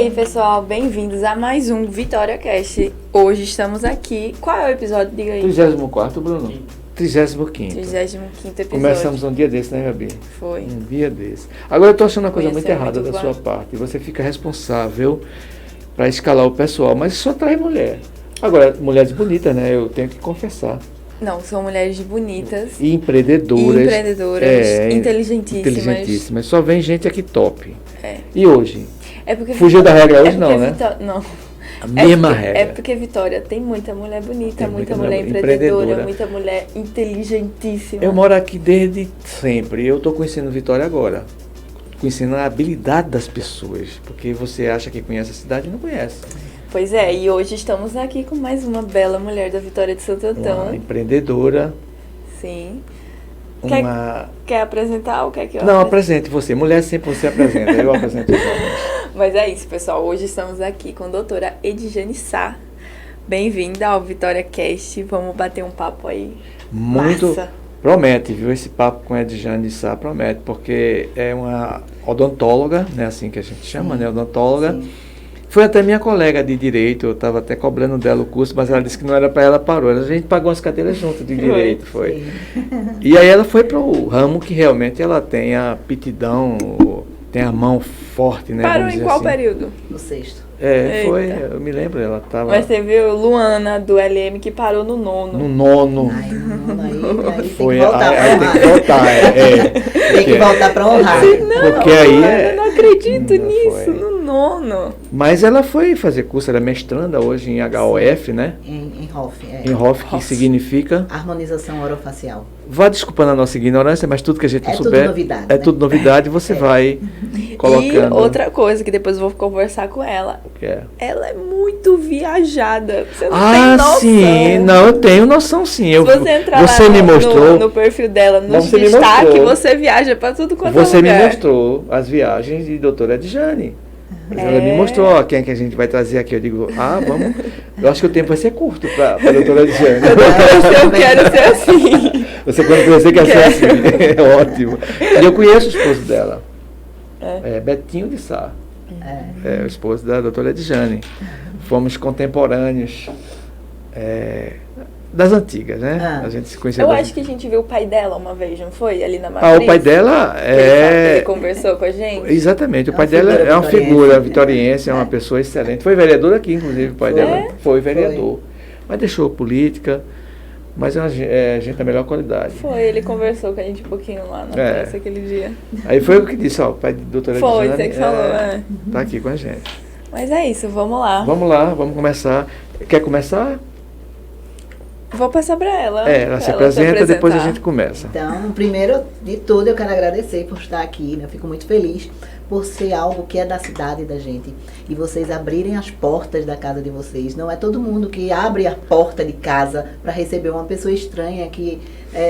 aí, pessoal, bem-vindos a mais um Vitória Cast. Hoje estamos aqui. Qual é o episódio? Diga aí. 34º, Bruno? 35º. 35º episódio. Começamos um dia desse, né, Gabi? Foi. Um dia desse. Agora eu tô achando uma coisa muito Conheceu errada muito da bom. sua parte. Você fica responsável para escalar o pessoal, mas só traz mulher. Agora, mulheres bonitas, né? Eu tenho que confessar. Não, são mulheres bonitas, E empreendedoras. inteligentíssimas. Só vem gente aqui top. É. E hoje? É porque Fugiu da regra hoje, porque não, né? Não. A mesma porque, regra. É porque Vitória tem muita mulher bonita, Tem muita muita mulher mulher empreendedora, empreendedora. muita mulher inteligentíssima. Eu moro aqui desde sempre. Eu estou conhecendo Vitória agora. Conhecendo a habilidade das pessoas. Porque você acha que conhece a cidade e não conhece. Pois é, e hoje estamos aqui com mais uma bela mulher da Vitória de Santo Antão. Uma empreendedora. Sim. Uma... Quer apresentar ou quer que eu Não, apresente você. Mulher sempre você apresenta. Eu apresento os homens. Mas é isso, pessoal. Hoje estamos aqui com a doutora Edjane Sá. Bem-vinda ao Vitória Cast. Vamos bater um papo aí. Muito. Massa. Promete, viu? Esse papo com a Edjane Sá promete. Porque é uma odontóloga, né? Assim que a gente chama, né? Odontóloga. Sim. Foi até minha colega de direito, eu estava até cobrando dela o curso, mas ela disse que não era para ela, parou. A gente pagou as cadeiras junto de direito, foi. E aí ela foi para o ramo que realmente ela tem a aptidão, tem a mão forte, né? Parou vamos em dizer qual assim. período? No sexto. É, foi, Eita. eu me lembro, ela estava Mas você viu Luana, do LM, que parou no nono. no nono. Aí tem que Foi, voltar aí pra tem que honrar. voltar, Tem que voltar pra honrar. Porque aí Eu não acredito Não, nisso, foi. no nono. Mas ela foi fazer curso, ela é mestranda hoje em HOF, né? Em Hoff, Em HOF, que Hoff. significa... harmonização orofacial. Vá desculpando a nossa ignorância, mas tudo que a gente não É tudo souber novidade, é né? tudo novidade, você vai colocando. E outra coisa que depois eu vou conversar com ela. Que é. Ela é muito viajada. Você não tem Ah, noção. sim, não, eu tenho noção sim. Se Eu, você entrar você lá me mostrou, no perfil dela, no Você me destaque, mostrou. você viaja pra tudo quanto é você lugar. me mostrou as viagens de doutora Edjane. Ela me mostrou, ó, quem é que a gente vai trazer aqui. Eu digo, vamos. Eu acho que o tempo vai ser curto para a doutora Edjane. Eu quero ser assim. Você quando crescer quer ser assim. É ótimo. E eu conheço o esposo dela. É. É Betinho de Sá. É. É o esposo da doutora Edjane. Fomos contemporâneos das antigas, né? Ah. A gente se conheceu. Eu das- acho que a gente viu o pai dela uma vez, não foi? Ali na Matriz. o pai dela Ele é... conversou com a gente. Exatamente, o É pai uma dela figura é uma vitoriense. figura vitoriense, é uma pessoa excelente. Foi vereador aqui, inclusive, o pai Foi? dela. Foi vereador. Mas deixou política, mas é gente da melhor qualidade. Foi, ele conversou com a gente um pouquinho lá na É. praça aquele dia. Aí foi o que disse, ó, o pai de doutora Foi, Edjane você que falou, tá aqui com a gente. Mas é isso, vamos lá. Vamos lá, vamos começar. Quer começar? Vou passar pra ela. Ela pra se apresenta, depois a apresentar. gente começa. Então, primeiro de tudo, eu quero agradecer por estar aqui, né? Eu fico muito feliz por ser algo que é da cidade da gente. E vocês abrirem as portas da casa de vocês. Não é todo mundo que abre a porta de casa para receber uma pessoa estranha que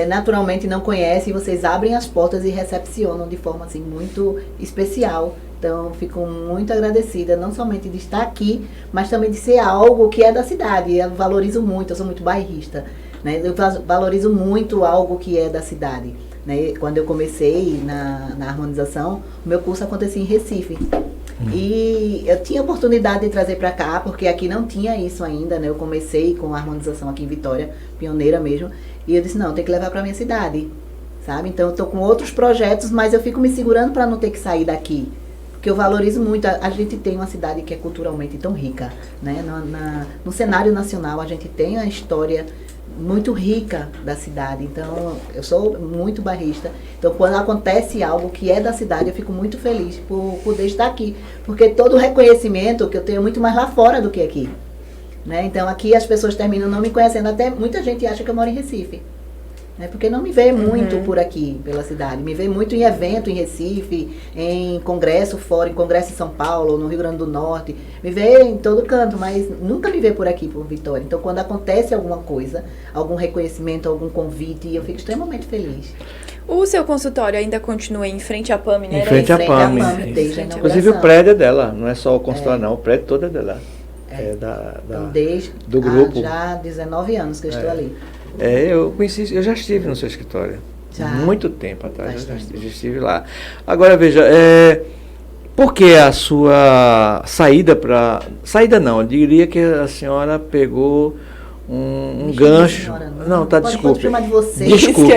naturalmente não conhece. E vocês abrem as portas e recepcionam de forma assim muito especial. Então, fico muito agradecida, não somente de estar aqui, mas também de ser algo que é da cidade. Eu valorizo muito, eu sou muito bairrista, né? Eu valorizo muito algo que é da cidade. Né? Quando eu comecei na harmonização, o meu curso acontecia em Recife. E eu tinha oportunidade de trazer para cá, porque aqui não tinha isso ainda, né? Eu comecei com a harmonização aqui em Vitória, pioneira mesmo. E eu disse, não, tem que levar para minha cidade, sabe? Então, eu estou com outros projetos, mas eu fico me segurando para não ter que sair daqui. Porque eu valorizo muito, a gente tem uma cidade que é culturalmente tão rica, né? No cenário nacional a gente tem a história muito rica da cidade, então eu sou muito bairrista, então quando acontece algo que é da cidade eu fico muito feliz por poder estar aqui, porque todo o reconhecimento que eu tenho é muito mais lá fora do que aqui, né? Então aqui as pessoas terminam não me conhecendo, até muita gente acha que eu moro em Recife. Porque não me vê muito por aqui, pela cidade. Me vê muito em evento em Recife, em congresso fora, em congresso em São Paulo, no Rio Grande do Norte. Me vê em todo canto, mas nunca me vê por aqui, por Vitória. Então, quando acontece alguma coisa, algum reconhecimento, algum convite, eu fico extremamente feliz. O seu consultório ainda continua em frente à PAM, né? Em frente à PAM. desde a Inclusive o inauguração. prédio é dela, não é só o consultório não, o prédio todo é dela. É Então, desde do grupo. já 19 anos que eu estou ali. Eu já estive no seu escritório. Já. Muito tempo atrás, Bastante. eu já estive lá. Agora, veja, Por que a sua saída para... Saída não, eu diria que a senhora pegou um gancho. Senhora, não, tá, pode desculpe. chamar de você. Desculpe.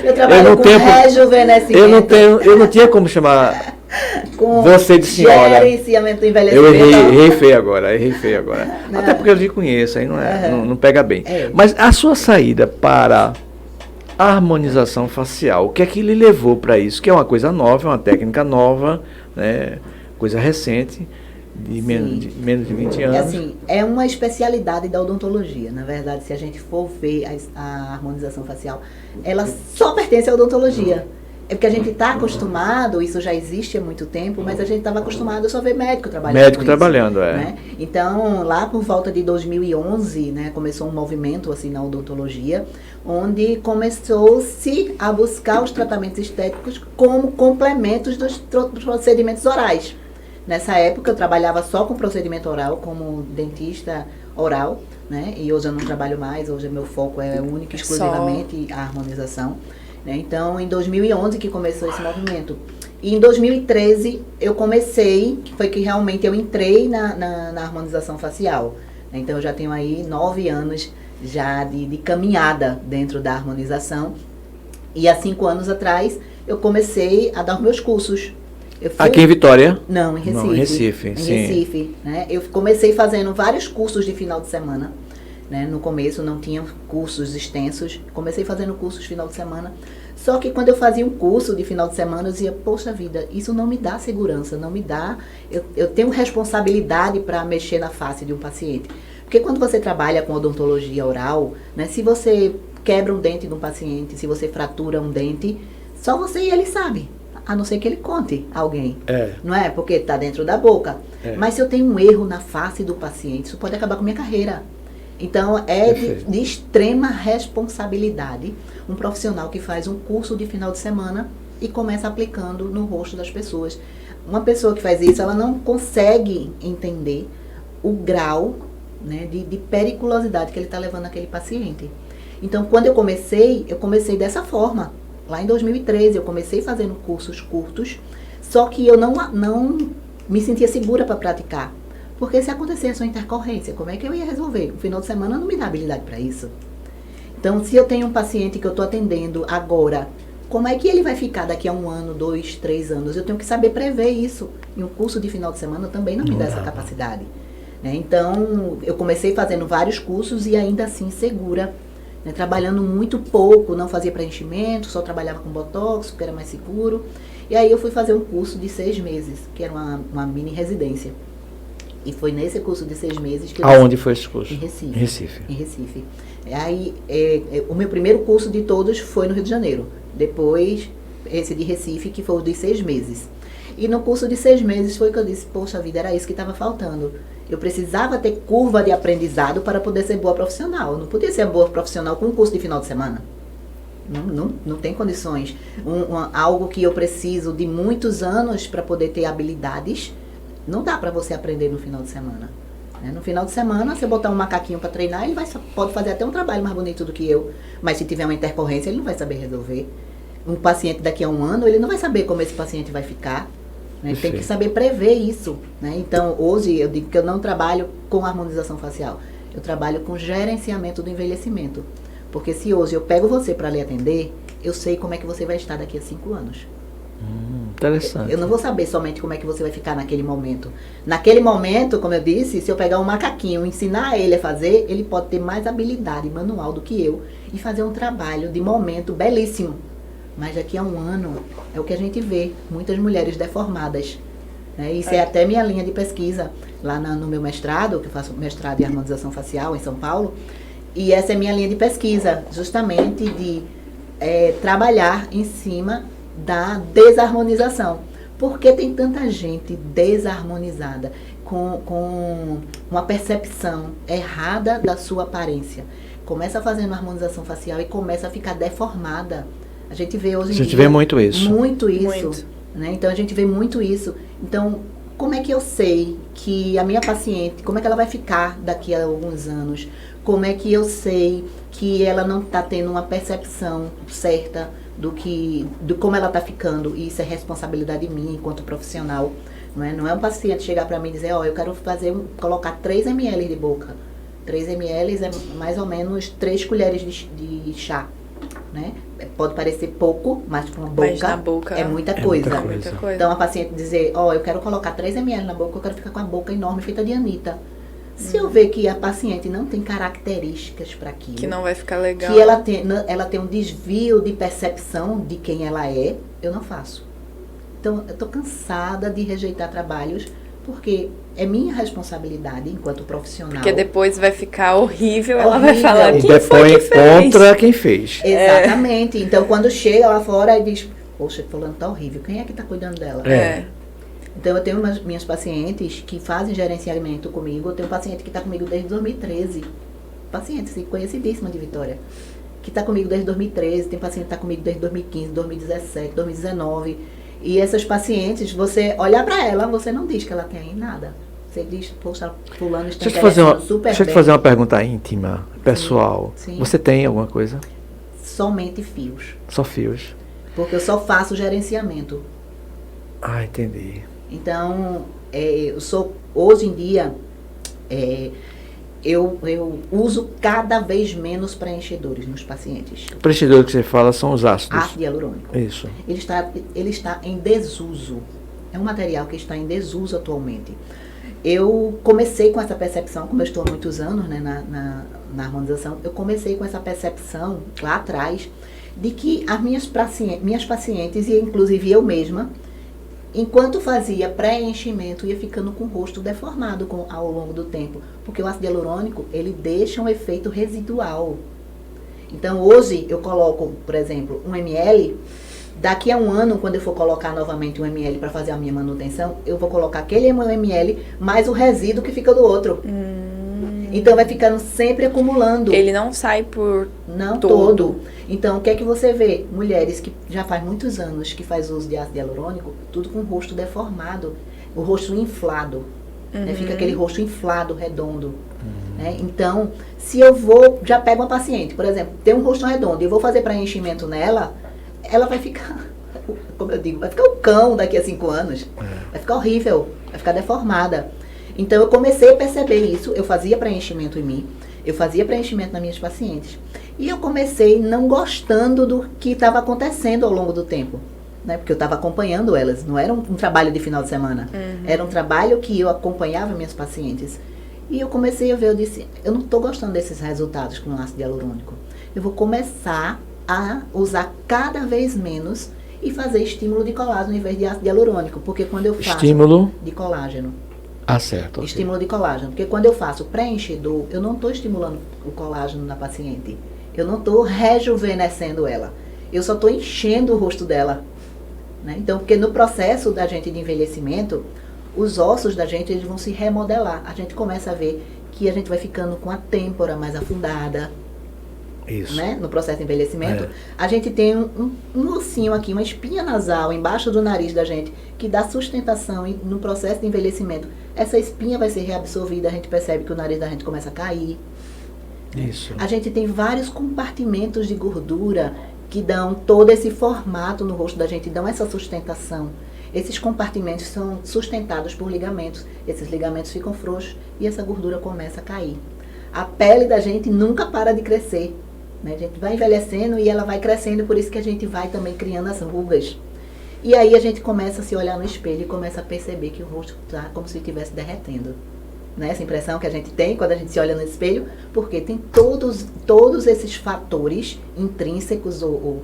Eu trabalho com rejuvenescimento. Eu não tinha como chamar com você de senhora. Gerenciamento do envelhecimento. Eu errei feio agora. Não. Até porque eu lhe conheço, aí não pega bem. É. Mas a sua saída para a harmonização facial, o que é que lhe levou para isso? Que é uma coisa nova, uma técnica nova, né? Coisa recente, de menos de 20 anos. Assim, é uma especialidade da odontologia. Na verdade, se a gente for ver a harmonização facial, ela só pertence à odontologia. É porque a gente está acostumado, isso já existe há muito tempo, mas a gente estava acostumado a só ver médico trabalhando. Médico com trabalhando, isso, né? Então, lá por volta de 2011, né, começou um movimento assim na odontologia, onde começou-se a buscar os tratamentos estéticos como complementos dos procedimentos orais. Nessa época eu trabalhava só com procedimento oral, como dentista oral, né? E hoje eu não trabalho mais, hoje meu foco é único e exclusivamente a harmonização. Então, em 2011 que começou esse movimento. E em 2013 eu comecei, foi que realmente eu entrei na harmonização facial. Então, eu já tenho aí 9 anos já de caminhada dentro da harmonização. E há 5 anos atrás eu comecei a dar os meus cursos. Aqui em Vitória? Não, em Recife. Não, em Recife, em sim. Recife, né? Eu comecei fazendo vários cursos de final de semana. Né? No começo não tinha cursos extensos, comecei fazendo cursos de final de semana, só que quando eu fazia um curso de final de semana eu dizia, poxa vida, isso não me dá segurança, não me dá, eu tenho responsabilidade para mexer na face de um paciente, porque quando você trabalha com odontologia oral, né, se você quebra um dente de um paciente, se você fratura um dente, só você e ele sabe, a não ser que ele conte a alguém, não é? Porque está dentro da boca, mas se eu tenho um erro na face do paciente, isso pode acabar com a minha carreira. Então, é de extrema responsabilidade um profissional que faz um curso de final de semana e começa aplicando no rosto das pessoas. Uma pessoa que faz isso, ela não consegue entender o grau, né, de periculosidade que ele está levando aquele paciente. Então, quando eu comecei dessa forma. Lá em 2013, eu comecei fazendo cursos curtos, só que eu não me sentia segura para praticar. Porque se acontecesse uma intercorrência, como é que eu ia resolver? No final de semana não me dá habilidade para isso. Então, se eu tenho um paciente que eu estou atendendo agora, como é que ele vai ficar daqui a 1 ano, 2, 3 anos? Eu tenho que saber prever isso. E um curso de final de semana também não me dá essa capacidade. Né? Então, eu comecei fazendo vários cursos e ainda assim segura. Né? Trabalhando muito pouco, não fazia preenchimento, só trabalhava com botox, porque era mais seguro. E aí eu fui fazer um curso de 6 meses, que era uma mini residência. E foi nesse curso de 6 meses que eu... Aonde foi esse curso? Em Recife. Recife. Em Recife. Aí, o meu primeiro curso de todos foi no Rio de Janeiro. Depois, esse de Recife, que foi o de 6 meses. E no curso de 6 meses foi que eu disse, poxa vida, era isso que estava faltando. Eu precisava ter curva de aprendizado para poder ser boa profissional. Eu não podia ser boa profissional com um curso de final de semana. Não tem condições. Algo que eu preciso de muitos anos para poder ter habilidades... Não dá para você aprender no final de semana. Né? No final de semana, você botar um macaquinho para treinar, ele pode fazer até um trabalho mais bonito do que eu. Mas se tiver uma intercorrência, ele não vai saber resolver. Um paciente daqui a 1 ano, ele não vai saber como esse paciente vai ficar. Né? Tem que saber prever isso. Né? Então, hoje, eu digo que eu não trabalho com harmonização facial. Eu trabalho com gerenciamento do envelhecimento. Porque se hoje eu pego você para lhe atender, eu sei como é que você vai estar daqui a 5 anos. Interessante. Eu não vou saber somente como é que você vai ficar naquele momento. Naquele momento, como eu disse, se eu pegar um macaquinho e ensinar ele a fazer, ele pode ter mais habilidade manual do que eu e fazer um trabalho de momento belíssimo. Mas daqui a 1 ano, é o que a gente vê, muitas mulheres deformadas. Né? Isso é até minha linha de pesquisa lá no meu mestrado, que eu faço mestrado em harmonização facial em São Paulo. E essa é minha linha de pesquisa, justamente de trabalhar em cima da desarmonização. Por que tem tanta gente desarmonizada, com uma percepção errada da sua aparência? Começa fazendo harmonização facial e começa a ficar deformada. A gente vê hoje em dia... A gente vê muito isso. Muito isso. Né? Então, a gente vê muito isso. Então, como é que eu sei que a minha paciente, como é que ela vai ficar daqui a alguns anos? Como é que eu sei que ela não está tendo uma percepção certa do como ela está ficando? E isso é responsabilidade minha enquanto profissional. Não é um paciente chegar para mim e dizer, eu quero colocar 3 ml de boca. 3 ml é mais ou menos 3 colheres de chá. Né? Pode parecer pouco, mas para uma boca é muita coisa. Muita coisa. Então a paciente dizer, eu quero colocar 3 ml na boca, eu quero ficar com a boca enorme, feita de Anitta. Se eu ver que a paciente não tem características para aquilo, que não vai ficar legal, que ela tem um desvio de percepção de quem ela é, eu não faço. Então, eu estou cansada de rejeitar trabalhos, porque é minha responsabilidade enquanto profissional. Porque depois vai ficar horrível, ela vai falar e quem depois foi que fez. Contra quem fez. Exatamente. Então, quando chega lá fora e diz, poxa, fulano tá horrível, quem é que tá cuidando dela? Então, eu tenho minhas pacientes que fazem gerenciamento comigo. Eu tenho um paciente que está comigo desde 2013. Paciente, assim, conhecidíssima de Vitória. Que está comigo desde 2013. Tem paciente que está comigo desde 2015, 2017, 2019. E essas pacientes, você olhar para ela, você não diz que ela tem nada. Você diz, poxa, fulano está interessando super bem. Deixa eu te fazer uma pergunta íntima, pessoal. Sim. Você tem alguma coisa? Somente fios. Só fios. Porque eu só faço gerenciamento. Entendi. Então, hoje em dia, eu uso cada vez menos preenchedores nos pacientes. O preenchedor que você fala são os ácidos. Ácido hialurônico. Isso. Ele está em desuso. É um material que está em desuso atualmente. Eu comecei com essa percepção, como eu estou há muitos anos, né, na harmonização, eu comecei com essa percepção lá atrás de que as minhas pacientes, e inclusive eu mesma, enquanto fazia preenchimento, ia ficando com o rosto deformado ao longo do tempo. Porque o ácido hialurônico, ele deixa um efeito residual. Então, hoje, eu coloco, por exemplo, 1 ml. Daqui a um ano, quando eu for colocar novamente 1 ml para fazer a minha manutenção, eu vou colocar aquele 1 ml mais o resíduo que fica do outro. Então, vai ficando sempre acumulando. Ele não sai por não todo. Então, o que é que você vê? Mulheres que já faz muitos anos que faz uso de ácido hialurônico, tudo com o rosto deformado, o rosto inflado. Né? Fica aquele rosto inflado, redondo. Né? Então, se eu já pego uma paciente, por exemplo, tem um rosto redondo e eu vou fazer preenchimento nela, ela vai ficar, como eu digo, vai ficar o cão daqui a 5 anos. Vai ficar horrível, vai ficar deformada. Então, eu comecei a perceber isso. Eu fazia preenchimento em mim, eu fazia preenchimento nas minhas pacientes. E eu comecei não gostando do que estava acontecendo ao longo do tempo. Né? Porque eu estava acompanhando elas. Não era um trabalho de final de semana. Era um trabalho que eu acompanhava minhas pacientes. E eu comecei a ver, eu disse, eu não estou gostando desses resultados com o ácido hialurônico. Eu vou começar a usar cada vez menos e fazer estímulo de colágeno em vez de ácido hialurônico. Porque quando eu faço... Estímulo? De colágeno. Certo. Estímulo de colágeno. Porque quando eu faço preenchedor, eu não estou estimulando o colágeno na paciente. Eu não estou rejuvenescendo ela. Eu só estou enchendo o rosto dela. Né? Então, porque no processo da gente de envelhecimento, os ossos da gente eles vão se remodelar. A gente começa a ver que a gente vai ficando com a têmpora mais afundada. Isso. Né? No processo de envelhecimento, a gente tem um ossinho aqui, uma espinha nasal embaixo do nariz da gente, que dá sustentação e no processo de envelhecimento. Essa espinha vai ser reabsorvida, a gente percebe que o nariz da gente começa a cair. Isso. A gente tem vários compartimentos de gordura que dão todo esse formato no rosto da gente, dão essa sustentação. Esses compartimentos são sustentados por ligamentos. Esses ligamentos ficam frouxos e essa gordura começa a cair. A pele da gente nunca para de crescer. Né? A gente vai envelhecendo e ela vai crescendo, por isso que a gente vai também criando as rugas. E aí a gente começa a se olhar no espelho e começa a perceber que o rosto está como se estivesse derretendo. Né? Essa impressão que a gente tem quando a gente se olha no espelho, porque tem todos esses fatores intrínsecos ou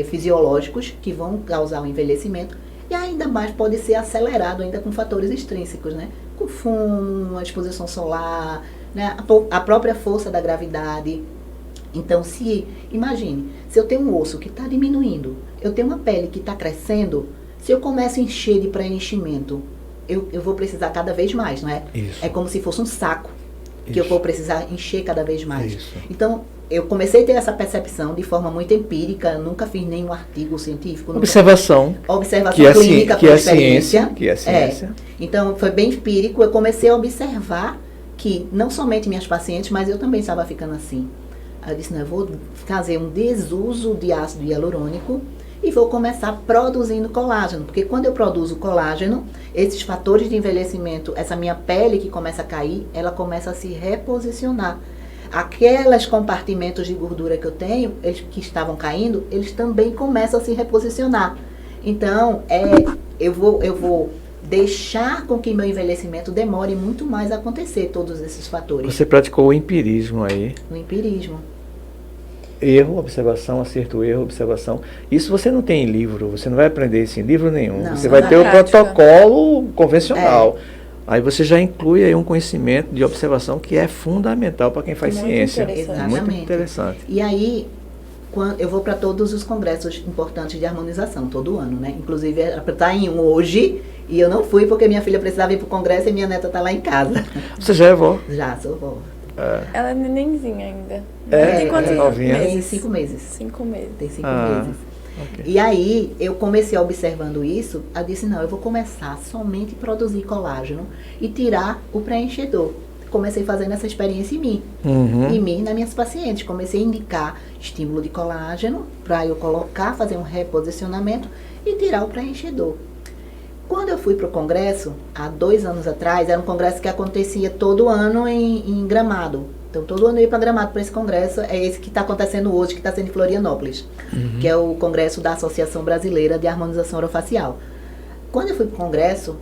fisiológicos que vão causar o envelhecimento. E ainda mais pode ser acelerado ainda com fatores extrínsecos, né? Com fumo, a exposição solar, né? A própria força da gravidade. Então, imagine, se eu tenho um osso que está diminuindo, eu tenho uma pele que está crescendo, se eu começo a encher de preenchimento, eu vou precisar cada vez mais, não é? Isso. É como se fosse um saco que eu vou precisar encher cada vez mais. Isso. Então, eu comecei a ter essa percepção de forma muito empírica, nunca fiz nenhum artigo científico. Observação Clínica por experiência. Que é ciência. Então, foi bem empírico. Eu comecei a observar que não somente minhas pacientes, mas eu também estava ficando assim. Aí eu disse, não, eu vou fazer um desuso de ácido hialurônico e vou começar produzindo colágeno. Porque quando eu produzo colágeno, esses fatores de envelhecimento, essa minha pele que começa a cair, ela começa a se reposicionar. Aqueles compartimentos de gordura que eu tenho, eles que estavam caindo, eles também começam a se reposicionar. Então, eu vou deixar com que meu envelhecimento demore muito mais a acontecer, todos esses fatores. Você praticou o empirismo aí. O empirismo. Erro, observação, acerto, erro, observação. Isso você não tem em livro, você não vai aprender isso em livro nenhum. Não, você vai ter prática. o protocolo convencional. Aí você já inclui aí um conhecimento de observação que é fundamental para quem faz Muito ciência. interessante. Muito interessante. E aí, quando eu vou para todos os congressos importantes de harmonização, todo ano, né? Inclusive, era para estar em um hoje, e eu não fui porque minha filha precisava ir para o congresso e minha neta está lá em casa. Você já é vó? Já, sou vó. Ela é nenenzinha ainda. É, Tem quantos novinha. Tem meses? 5 meses. 5 meses. Tem 5 Ah. meses. Ok. E aí, eu comecei observando isso, eu disse, não, eu vou começar somente a produzir colágeno e tirar o preenchedor. Comecei fazendo essa experiência em mim. Uhum. Em mim, nas minhas pacientes. Comecei a indicar estímulo de colágeno para eu colocar, fazer um reposicionamento e tirar o preenchedor. Quando eu fui para o congresso, há 2 anos atrás, era um congresso que acontecia todo ano em Gramado. Então, todo ano eu ia para Gramado para esse congresso. É esse que está acontecendo hoje, que está sendo em Florianópolis, que é o congresso da Associação Brasileira de Harmonização Orofacial. Quando eu fui para o congresso,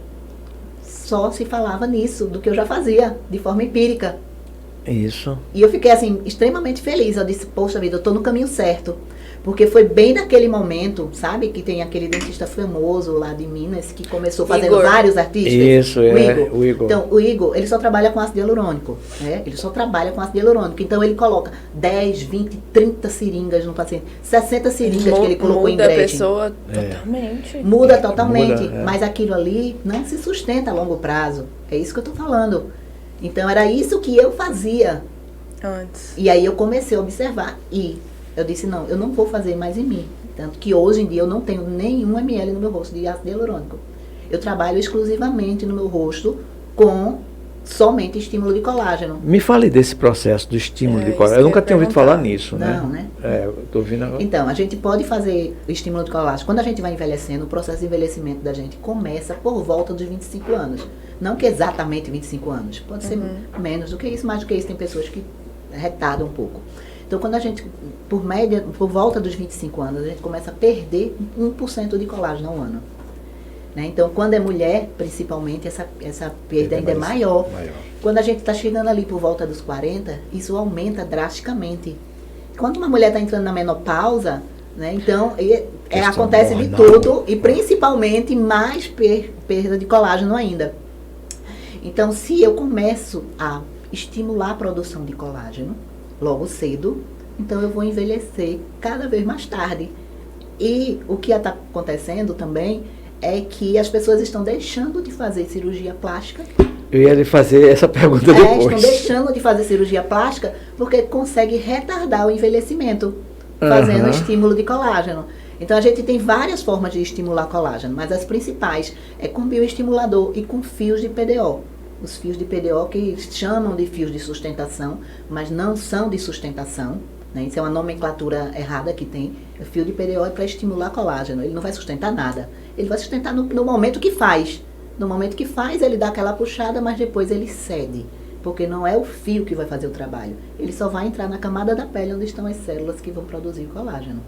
só se falava nisso, do que eu já fazia, de forma empírica. Isso. E eu fiquei, assim, extremamente feliz. Eu disse, poxa vida, eu estou no caminho certo. Porque foi bem naquele momento, sabe? Que tem aquele dentista famoso lá de Minas, que começou fazendo Igor. vários artistas. Isso, o Igor. Então, o Igor, ele só trabalha com ácido hialurônico. Né? Ele só trabalha com ácido hialurônico. Então, ele coloca 10, 20, 30 seringas no paciente. 60 seringas que ele colocou em Muda a Gretchen. pessoa totalmente. Muda totalmente. Muda, é. Mas aquilo ali não se sustenta a longo prazo. É isso que eu estou falando. Então, era isso que eu fazia. Antes. E aí eu comecei a observar e eu disse, não, eu não vou fazer mais em mim. Tanto que hoje em dia eu não tenho nenhum ml no meu rosto de ácido hialurônico. Eu trabalho exclusivamente no meu rosto com somente estímulo de colágeno. Me fale desse processo do estímulo de Isso colágeno. que Eu nunca eu ia tinha ouvido perguntar. falar nisso, né? Não, né? É, eu tô ouvindo agora. Então, a gente pode fazer o estímulo de colágeno. Quando a gente vai envelhecendo, o processo de envelhecimento da gente começa por volta dos 25 anos. Não que exatamente 25 anos. Pode ser menos do que isso, mais do que isso. Tem pessoas que retardam um pouco. Então, quando a gente, por média, por volta dos 25 anos, a gente começa a perder 1% de colágeno ao ano. Né? Então, quando é mulher, principalmente, essa perda ainda é maior. Quando a gente está chegando ali por volta dos 40, isso aumenta drasticamente. Quando uma mulher está entrando na menopausa, né, então acontece de tudo, e principalmente mais perda de colágeno ainda. Então, se eu começo a estimular a produção de colágeno logo cedo, então eu vou envelhecer cada vez mais tarde. E o que está acontecendo também é que as pessoas estão deixando de fazer cirurgia plástica. Eu ia lhe fazer essa pergunta Estão depois. deixando de fazer cirurgia plástica porque consegue retardar o envelhecimento fazendo estímulo de colágeno. Então a gente tem várias formas de estimular colágeno, mas as principais é com bioestimulador e com fios de PDO. Os fios de PDO que chamam de fios de sustentação, mas não são de sustentação. Né? Isso é uma nomenclatura errada que tem. O fio de PDO é para estimular colágeno. Ele não vai sustentar nada. Ele vai sustentar no momento que faz. No momento que faz, ele dá aquela puxada, mas depois ele cede. Porque não é o fio que vai fazer o trabalho. Ele só vai entrar na camada da pele onde estão as células que vão produzir o colágeno.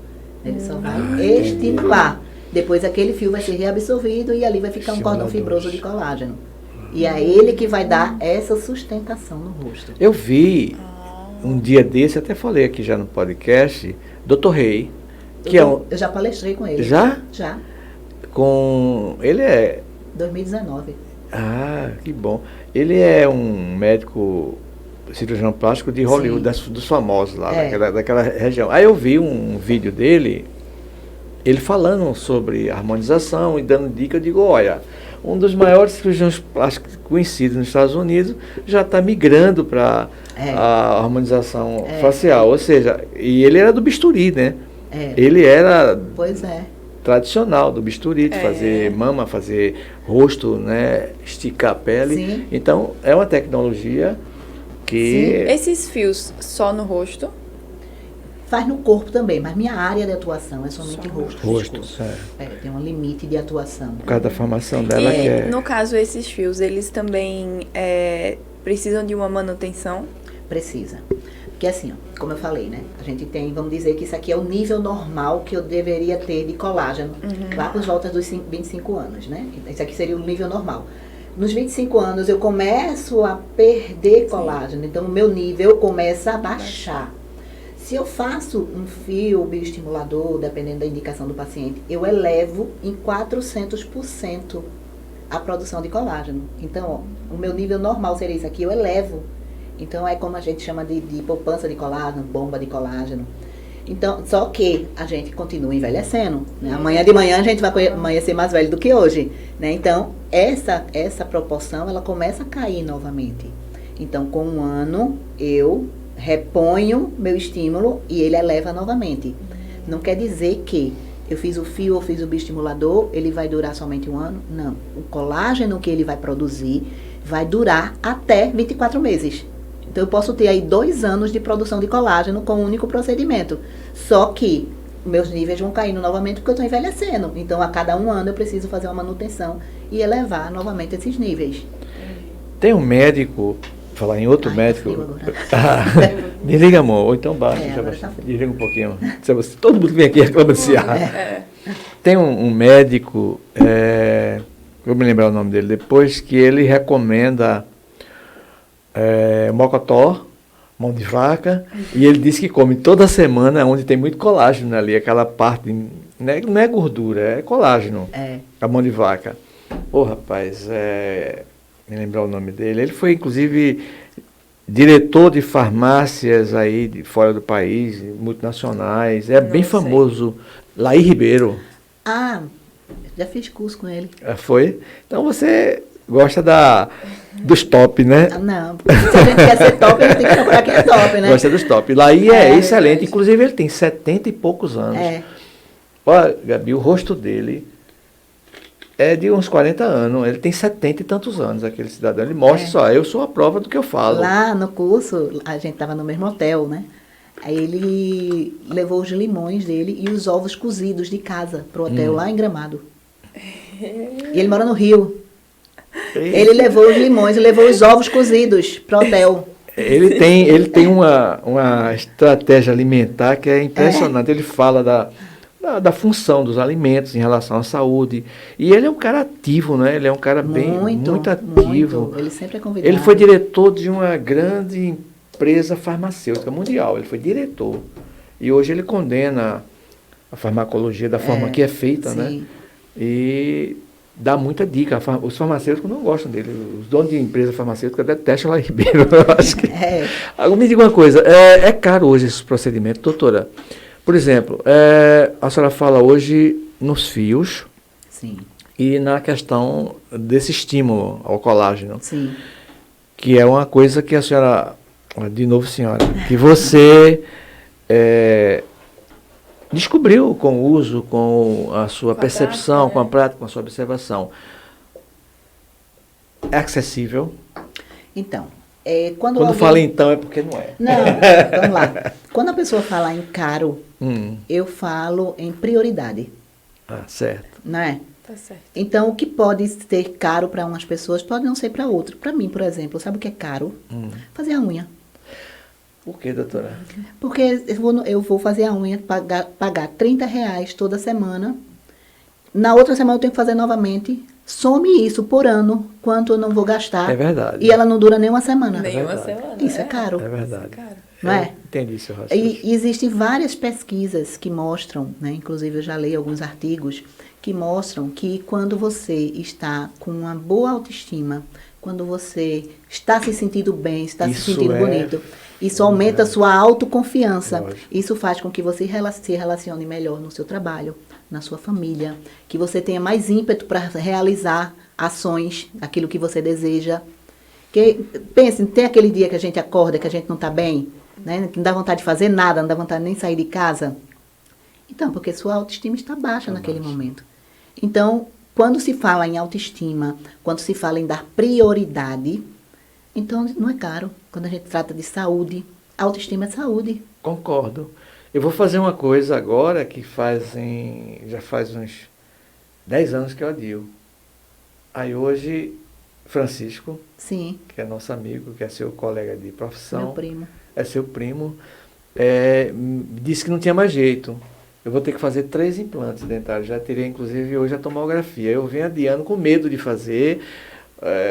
Ele só vai estimular. Depois aquele fio vai ser reabsorvido e ali vai ficar um cordão fibroso de colágeno. E é ele que vai dar essa sustentação no rosto. Eu vi um dia desse, até falei aqui já no podcast, Dr. Rei, que Eu já palestrei com ele. Já? Já. Ele é... 2019. Ah, que bom. Ele é um médico cirurgião plástico de Hollywood, dos famosos lá, daquela região. Aí eu vi um vídeo dele, ele falando sobre harmonização e dando dica. Eu digo, olha, um dos maiores cirurgiões plásticos conhecidos nos Estados Unidos já está migrando para a harmonização facial. Ou seja, e ele era do bisturi, né? Ele era tradicional do bisturi, de fazer mama, fazer rosto, né? Esticar a pele. Sim. Então, é uma tecnologia que... Sim. Esses fios só no rosto? Faz no corpo também, mas minha área de atuação é somente rosto. Rosto, tem um limite de atuação. Por causa da formação dela No caso, esses fios, eles também precisam de uma manutenção? Precisa. Porque assim, ó, como eu falei, né? A gente tem, vamos dizer que isso aqui é o nível normal que eu deveria ter de colágeno, lá por volta dos 25 anos, né? Isso aqui seria o nível normal. Nos 25 anos eu começo a perder colágeno, então o meu nível começa a baixar. Se eu faço um fio bioestimulador, dependendo da indicação do paciente, eu elevo em 400% a produção de colágeno. Então, ó, o meu nível normal seria isso aqui, eu elevo. Então, é como a gente chama de poupança de colágeno, bomba de colágeno. Então, só que a gente continua envelhecendo, né? Amanhã de manhã a gente vai amanhecer mais velho do que hoje, né? Então, essa proporção, ela começa a cair novamente. Então, com um ano, eu reponho meu estímulo e ele eleva novamente. Não quer dizer que eu fiz o fio ou fiz o bioestimulador, ele vai durar somente um ano? Não. O colágeno que ele vai produzir vai durar até 24 meses. Então, eu posso ter aí 2 anos de produção de colágeno com um único procedimento. Só que meus níveis vão caindo novamente porque eu estou envelhecendo. Então, a cada um ano eu preciso fazer uma manutenção e elevar novamente esses níveis. Tem um médico... Falar em outro médico. Desliga, amor. Ou então baixa. Desliga um pouquinho. Todo mundo vem aqui reclama desse ar. Tem um médico, vou me lembrar o nome dele depois, que ele recomenda mocotó, mão de vaca, e ele diz que come toda semana onde tem muito colágeno ali, aquela parte, não é gordura, é colágeno, a mão de vaca. Pô, rapaz, me lembrar o nome dele. Ele foi, inclusive, diretor de farmácias aí de fora do país, multinacionais. É bem famoso. Laí Ribeiro. Ah, já fiz curso com ele. Foi? Então você gosta dos top, né? Não, porque se a gente quer ser top, a gente tem que procurar quem é top, né? Gosta dos top. Laí é excelente. Inclusive, ele tem 70 e poucos anos. Olha, Gabi, o rosto dele... é de uns 40 anos, ele tem 70 e tantos anos, aquele cidadão. Ele mostra só, eu sou a prova do que eu falo. Lá no curso, a gente estava no mesmo hotel, né? Aí ele levou os limões dele e os ovos cozidos de casa pro hotel lá em Gramado. E ele mora no Rio. Ele levou os limões e levou os ovos cozidos pro hotel. Ele tem uma estratégia alimentar que é impressionante. Ele fala da função dos alimentos em relação à saúde. E ele é um cara ativo, né? Ele é um cara muito ativo. Muito. Ele sempre é convidado. Ele foi diretor de uma grande empresa farmacêutica mundial. Ele foi diretor. E hoje ele condena a farmacologia da forma que é feita, né? E dá muita dica. Os farmacêuticos não gostam dele. Os donos de empresa farmacêutica detestam lá em Ribeiro. Eu acho que... Agora me diga uma coisa. É caro hoje esse procedimento, doutora? Por exemplo, a senhora fala hoje nos fios. Sim. E na questão desse estímulo ao colágeno. Sim. Que é uma coisa que a senhora, de novo senhora, que você descobriu com o uso, com a sua percepção, com a prática, com a sua observação. É acessível? Então, quando fala então é porque não é. Não, vamos lá. Quando a pessoa fala em caro, eu falo em prioridade. Ah, certo. Não é? Tá certo. Então, o que pode ser caro para umas pessoas pode não ser para outras. Para mim, por exemplo, sabe o que é caro? Fazer a unha. Por que, doutora? Porque eu vou fazer a unha, pagar R$30 toda semana. Na outra semana eu tenho que fazer novamente. Some isso por ano, quanto eu não vou gastar. É verdade. E ela não dura nem uma semana. Nem uma semana. Isso é caro. É verdade. Isso é caro. Não é? Entendi seu raciocínio. E existem várias pesquisas que mostram, né, inclusive eu já li alguns artigos, que mostram que quando você está com uma boa autoestima, quando você está se sentindo bem, está se sentindo bonito, Isso aumenta a sua autoconfiança. Lógico. Isso faz com que você se relacione melhor no seu trabalho, na sua família, que você tenha mais ímpeto para realizar ações, aquilo que você deseja. Que, pense, tem aquele dia que a gente acorda, que a gente não está bem, né? Que não dá vontade de fazer nada, não dá vontade nem de sair de casa. Então, porque sua autoestima está baixa naquele momento. Então, quando se fala em autoestima, quando se fala em dar prioridade, então não é caro. Quando a gente trata de saúde, autoestima é saúde. Concordo. Eu vou fazer uma coisa agora que já faz uns 10 anos que eu adio. Aí hoje, Francisco, Sim, que é nosso amigo, que é seu colega de profissão, meu primo. é seu primo, disse que não tinha mais jeito. Eu vou ter que fazer 3 implantes dentários. Já tirei, inclusive, hoje a tomografia. Eu venho adiando com medo de fazer.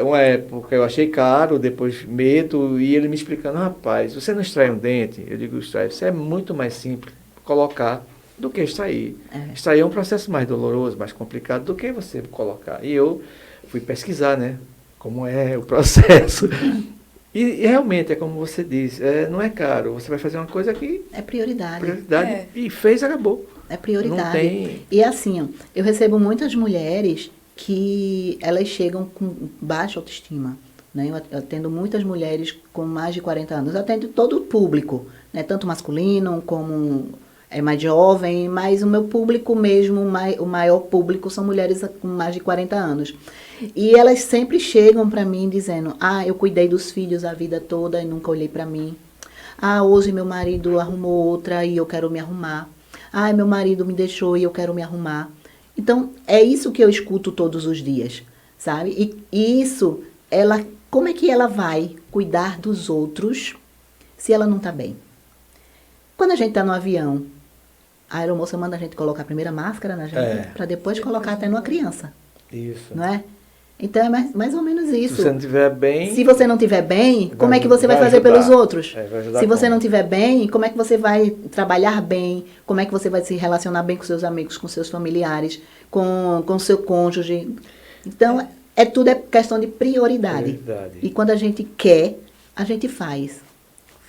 Uma época eu achei caro, depois medo, e ele me explicando, rapaz, você não extrai um dente? Eu digo, extrai. Isso é muito mais simples colocar do que extrair. Extrair é um processo mais doloroso, mais complicado do que você colocar. E eu fui pesquisar, né, como é o processo. E realmente, é como você disse, não é caro. Você vai fazer uma coisa que... É prioridade. Prioridade. E fez, acabou. É prioridade. Não tem... E assim, ó, eu recebo muitas mulheres que elas chegam com baixa autoestima. Né? Eu atendo muitas mulheres com mais de 40 anos. Eu atendo todo o público, né? Tanto masculino como mais jovem, mas o meu público mesmo, o maior público são mulheres com mais de 40 anos. E elas sempre chegam para mim dizendo, eu cuidei dos filhos a vida toda e nunca olhei para mim. Hoje meu marido arrumou outra e eu quero me arrumar. Meu marido me deixou e eu quero me arrumar. Então, é isso que eu escuto todos os dias, sabe? E isso, como é que ela vai cuidar dos outros se ela não está bem? Quando a gente está no avião, a aeromoça manda a gente colocar a primeira máscara na gente, para depois colocar até numa criança. Isso. Não é? Então, é mais ou menos isso. Se você não estiver bem... Se você não estiver bem, como é que você vai fazer pelos outros? Se você não estiver bem, como é que você vai trabalhar bem? Como é que você vai se relacionar bem com seus amigos, com seus familiares, com seu cônjuge? Então, tudo é questão de prioridade. E quando a gente quer, a gente faz.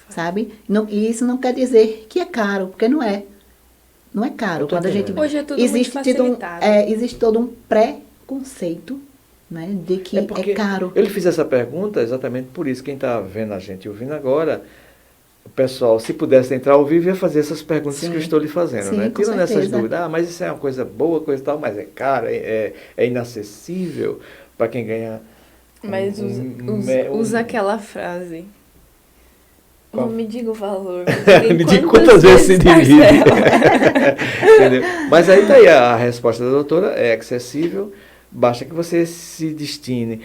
Sabe? E isso não quer dizer que é caro, porque não é. Não é caro. Quando a gente... Hoje é tudo muito facilitado. Existe todo um preconceito, né, de que é caro. Eu lhe fiz essa pergunta exatamente por isso. Quem está vendo a gente ouvindo agora, o pessoal, se pudesse entrar ao vivo, ia fazer essas perguntas que eu estou lhe fazendo. Sim, né? Tirando essas dúvidas. Mas isso é uma coisa boa, coisa e tal, mas é caro, é inacessível para quem ganha... Mas usa aquela frase. Não me diga o valor. Me diga quantas vezes se divide. Mas aí está aí a resposta da doutora, é acessível. Basta que você se destine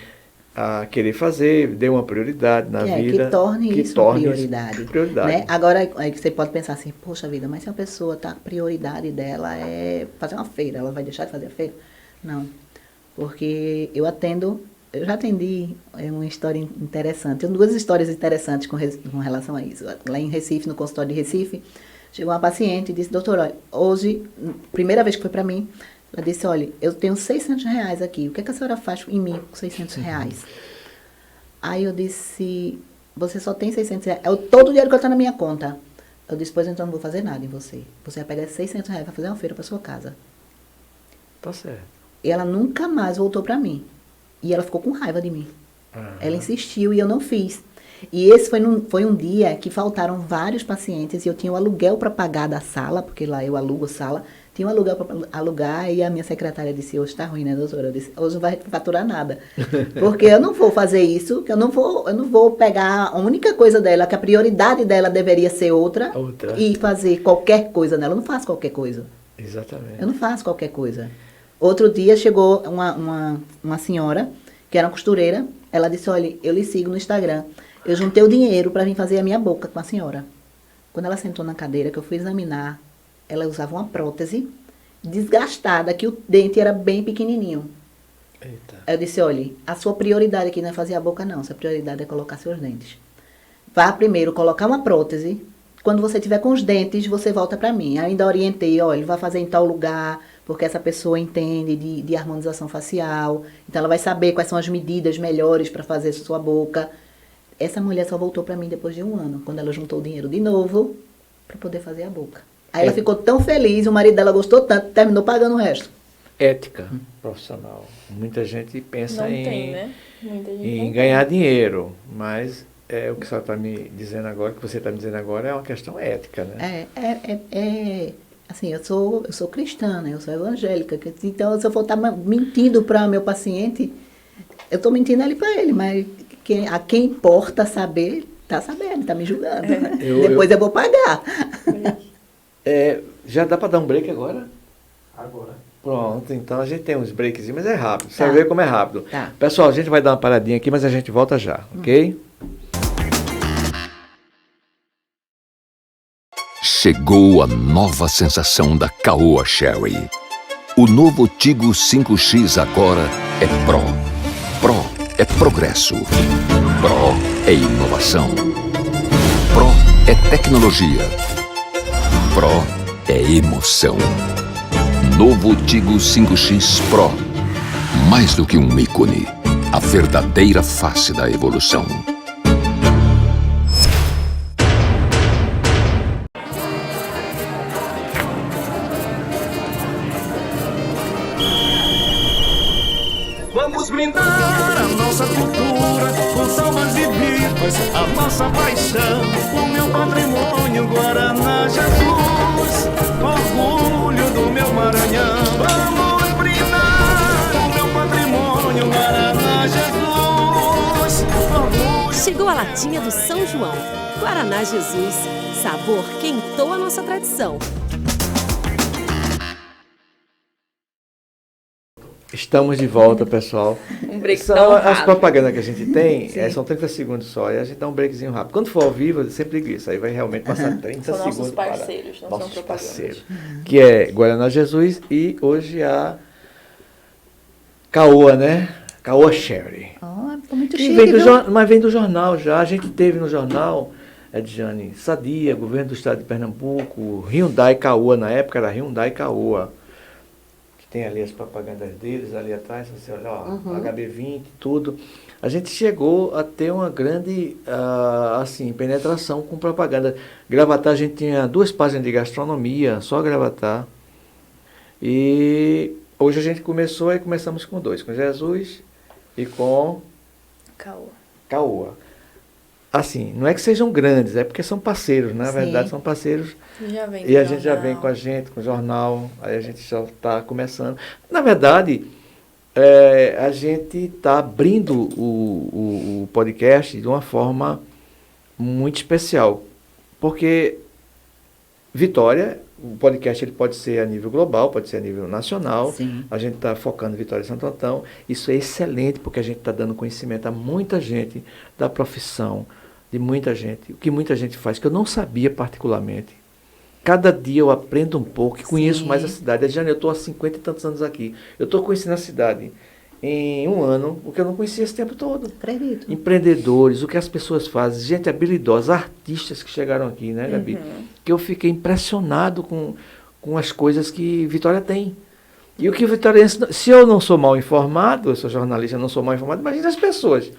a querer fazer, dê uma prioridade na vida. Que torne isso prioridade. Né? Agora, aí você pode pensar assim, poxa vida, mas se a pessoa a prioridade dela é fazer uma feira, ela vai deixar de fazer a feira? Não. Porque eu já atendi uma história interessante. Tem 2 histórias interessantes com relação a isso. Lá em Recife, no consultório de Recife, chegou uma paciente e disse, doutora, olha, hoje, primeira vez que foi para mim, ela disse, olha, eu tenho R$600 aqui, o que a senhora faz em mim com R$600? Aí eu disse, você só tem R$600? É todo o dinheiro que está na minha conta. Eu disse, pois então não vou fazer nada em você. Você vai pegar R$600 para fazer uma feira para sua casa. Tá certo. E ela nunca mais voltou para mim. E ela ficou com raiva de mim. Ela insistiu e eu não fiz. E esse foi um dia que faltaram vários pacientes e eu tinha o aluguel para pagar da sala, porque lá eu alugo a sala. Tinha um aluguel para alugar e a minha secretária disse, hoje está ruim, né, doutora? Eu disse, hoje não vai faturar nada. Porque eu não vou fazer isso, que eu não vou pegar a única coisa dela, que a prioridade dela deveria ser outra. E fazer qualquer coisa nela. Eu não faço qualquer coisa. Exatamente. Eu não faço qualquer coisa. Outro dia chegou uma senhora, que era uma costureira, ela disse, olha, eu lhe sigo no Instagram. Eu juntei o dinheiro para vir fazer a minha boca com a senhora. Quando ela sentou na cadeira, que eu fui examinar, ela usava uma prótese desgastada, que o dente era bem pequenininho. Eita. Eu disse, olha, a sua prioridade aqui não é fazer a boca, não. Sua prioridade é colocar seus dentes. Vá primeiro colocar uma prótese. Quando você tiver com os dentes, você volta para mim. Eu ainda orientei, olha, vai fazer em tal lugar, porque essa pessoa entende de harmonização facial. Então, ela vai saber quais são as medidas melhores para fazer sua boca. Essa mulher só voltou para mim depois de 1 ano, quando ela juntou o dinheiro de novo para poder fazer a boca. Aí ela ficou tão feliz, o marido dela gostou tanto, terminou pagando o resto. Ética profissional. Muita gente pensa Não em, tem, né? Muita gente em não ganhar dinheiro, mas o que a senhora está me dizendo agora, o que você está me dizendo agora é uma questão ética, né? Assim, eu sou cristã, né? Eu sou evangélica, então se eu for estar mentindo para meu paciente, eu estou mentindo ali para ele, mas a quem importa saber, está sabendo, está me julgando. Né? Depois eu vou pagar. Já dá para dar um break agora? Agora. Pronto, então a gente tem uns breaks, mas é rápido. Você Tá. vai ver como é rápido. Tá. Pessoal, a gente vai dar uma paradinha aqui, mas a gente volta já, ok? Chegou a nova sensação da Caoa Sherry. O novo Tigo 5X agora é Pro. Pro é progresso. Pro é inovação. Pro é tecnologia. Pro é emoção. Novo Tigo 5X Pro. Mais do que um ícone. A verdadeira face da evolução. Vamos brindar a nossa cultura com salvas e vivas, a nossa paixão, o meu patrimônio Guaraná Jesus, orgulho do meu Maranhão. Vamos brindar o meu patrimônio Guaraná Jesus, orgulho. Chegou a latinha do São João. Guaraná Jesus. Sabor que entoa a nossa tradição. Estamos de volta, pessoal. Um break São tão as rápido. propagandas que a gente tem, são 30 segundos só, e a gente dá um breakzinho rápido. Quando for ao vivo, eu sempre digo isso, aí vai realmente passar 30 São segundos. nossos parceiros, não são nossos propagandas. parceiros, que é Guaraná Jesus e hoje a Caoa, né? Caoa Sherry. Ficou muito Que chique, vem do viu? mas vem do jornal já. A gente teve no jornal, Edjane, Sadia, governo do estado de Pernambuco, Hyundai Caoa, na época era Hyundai Caoa. Tem ali as propagandas deles, ali atrás, você olha, ó, HB20, tudo. A gente chegou a ter uma grande, penetração com propaganda. Gravatar, a gente tinha 2 páginas de gastronomia, só Gravatar. E hoje a gente começamos com 2, com Jesus e com Caoa. Caoa. Assim, não é que sejam grandes, é porque são parceiros, né? Na Sim. verdade são parceiros. Já vem E a do gente já vem jornal. com a gente, com o jornal, aí a gente já está começando. Na verdade, a gente está abrindo o podcast de uma forma muito especial, porque Vitória, o podcast ele pode ser a nível global, pode ser a nível nacional. Sim. A gente está focando em Vitória e Santo Antão. Isso é excelente, porque a gente está dando conhecimento a muita gente da profissão, de muita gente, o que muita gente faz, que eu não sabia particularmente. Cada dia eu aprendo um pouco e conheço Sim. mais a cidade. Jane, eu estou há 50 e tantos anos aqui. Eu estou conhecendo a cidade em 1 ano, o que eu não conhecia esse tempo todo. Acredito. Empreendedores, o que as pessoas fazem, gente habilidosa, artistas que chegaram aqui, né, Gabi? Que eu fiquei impressionado com as coisas que Vitória tem. E o que vitoriense, se eu não sou mal informado, eu sou jornalista, não sou mal informado, imagina as pessoas.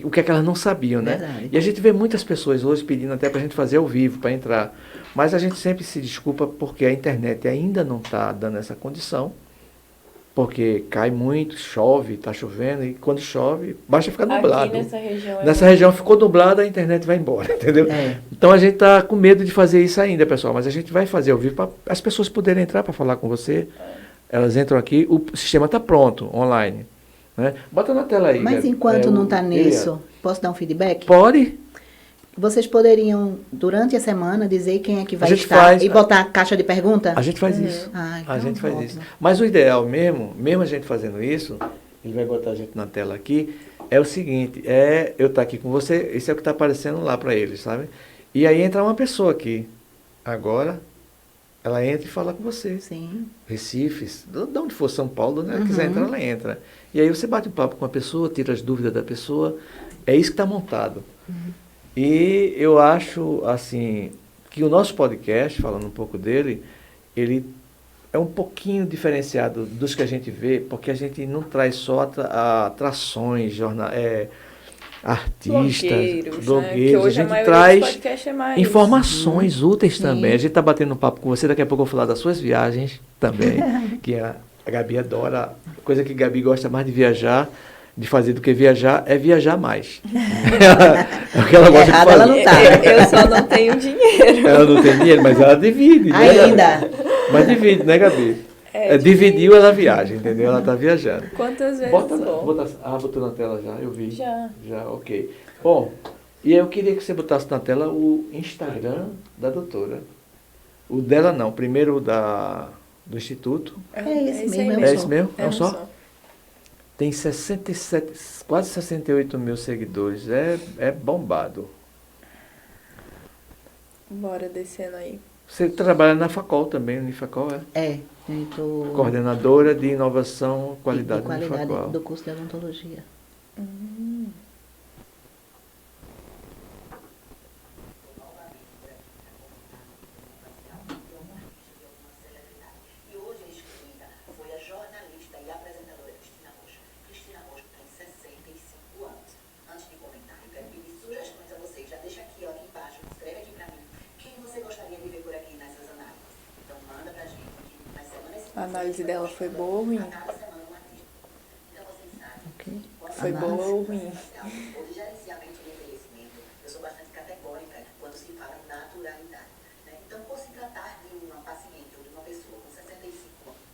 O que é que elas não sabiam, né? Verdade. E a gente vê muitas pessoas hoje pedindo até para a gente fazer ao vivo, para entrar. Mas a gente sempre se desculpa porque a internet ainda não está dando essa condição. Porque cai muito, chove, está chovendo, e quando chove, basta ficar nublado. Aqui nessa região Nessa região ficou nublada, a internet vai embora, entendeu? Então a gente está com medo de fazer isso ainda, pessoal, mas a gente vai fazer ao vivo para as pessoas poderem entrar para falar com você. Elas entram aqui, o sistema está pronto, online. Né? Bota na tela aí. Mas Gabi. enquanto não está Eliane. nisso, posso dar um feedback? Pode. Vocês poderiam, durante a semana, dizer quem é que vai A gente estar faz- e botar a caixa de pergunta? A gente faz isso. Então A gente faz ótimo. isso. Mas o ideal mesmo a gente fazendo isso, ele vai botar a gente na tela aqui, é o seguinte, eu estar aqui com você, isso é o que está aparecendo lá para eles, sabe? E aí entra uma pessoa aqui. Agora, ela entra e fala com você. Sim. Recife, de onde for, São Paulo, né? Quiser entrar, ela entra. E aí você bate um papo com a pessoa, tira as dúvidas da pessoa. É isso que está montado. E eu acho, assim, que o nosso podcast, falando um pouco dele, ele é um pouquinho diferenciado dos que a gente vê, porque a gente não traz só atrações, artistas, Blogueiros, né? blogueiros. Que A hoje a gente maioria dos traz podcasts é mais... informações úteis Sim. também. A gente está batendo um papo com você, daqui a pouco eu vou falar das suas viagens também, que a Gabi adora. Coisa que a Gabi gosta mais de viajar, de fazer do que viajar, é viajar mais. É o que ela gosta Errada de ela fazer. não tá. Eu só não tenho dinheiro. Ela não tem dinheiro, mas ela divide. né, Ainda. Gabi? Mas divide, né, Gabi? Dividiu, ela viaja, entendeu? Ela está viajando. Quantas vezes Bota, vou? botou na tela já, eu vi. Já. Já, ok. Bom, e eu queria que você botasse na tela o Instagram da doutora. O dela não, primeiro o do Instituto. É esse esse mesmo, aí é É esse mesmo? É um só? só. Tem 67, quase 68 mil seguidores. É bombado. Bora descendo aí. Você trabalha na Facol também, Unifacol, é? É, eu tô Coordenadora de Inovação, Qualidade, de qualidade Unifacol. do curso de odontologia. E hoje a escolhida foi a jornalista e apresentadora Cristina Rocha. Cristina Rocha tem 65 anos. Antes de comentar, eu quero pedir sugestões a vocês. Já deixa aqui, ó, aqui embaixo, escreve aqui pra mim. Quem você gostaria de ver por aqui nessas análises? Então manda pra gente que nas semanas seguintes... A análise dela foi boa ou ruim? A cada semana um artista. Então vocês sabem. Ok. Foi boa ou ruim? Ou de gerenciamento de envelhecimento, eu sou bastante categórica quando se fala em naturalidade. Né? Então, por se tratar de uma paciente ou de uma pessoa com 65 anos,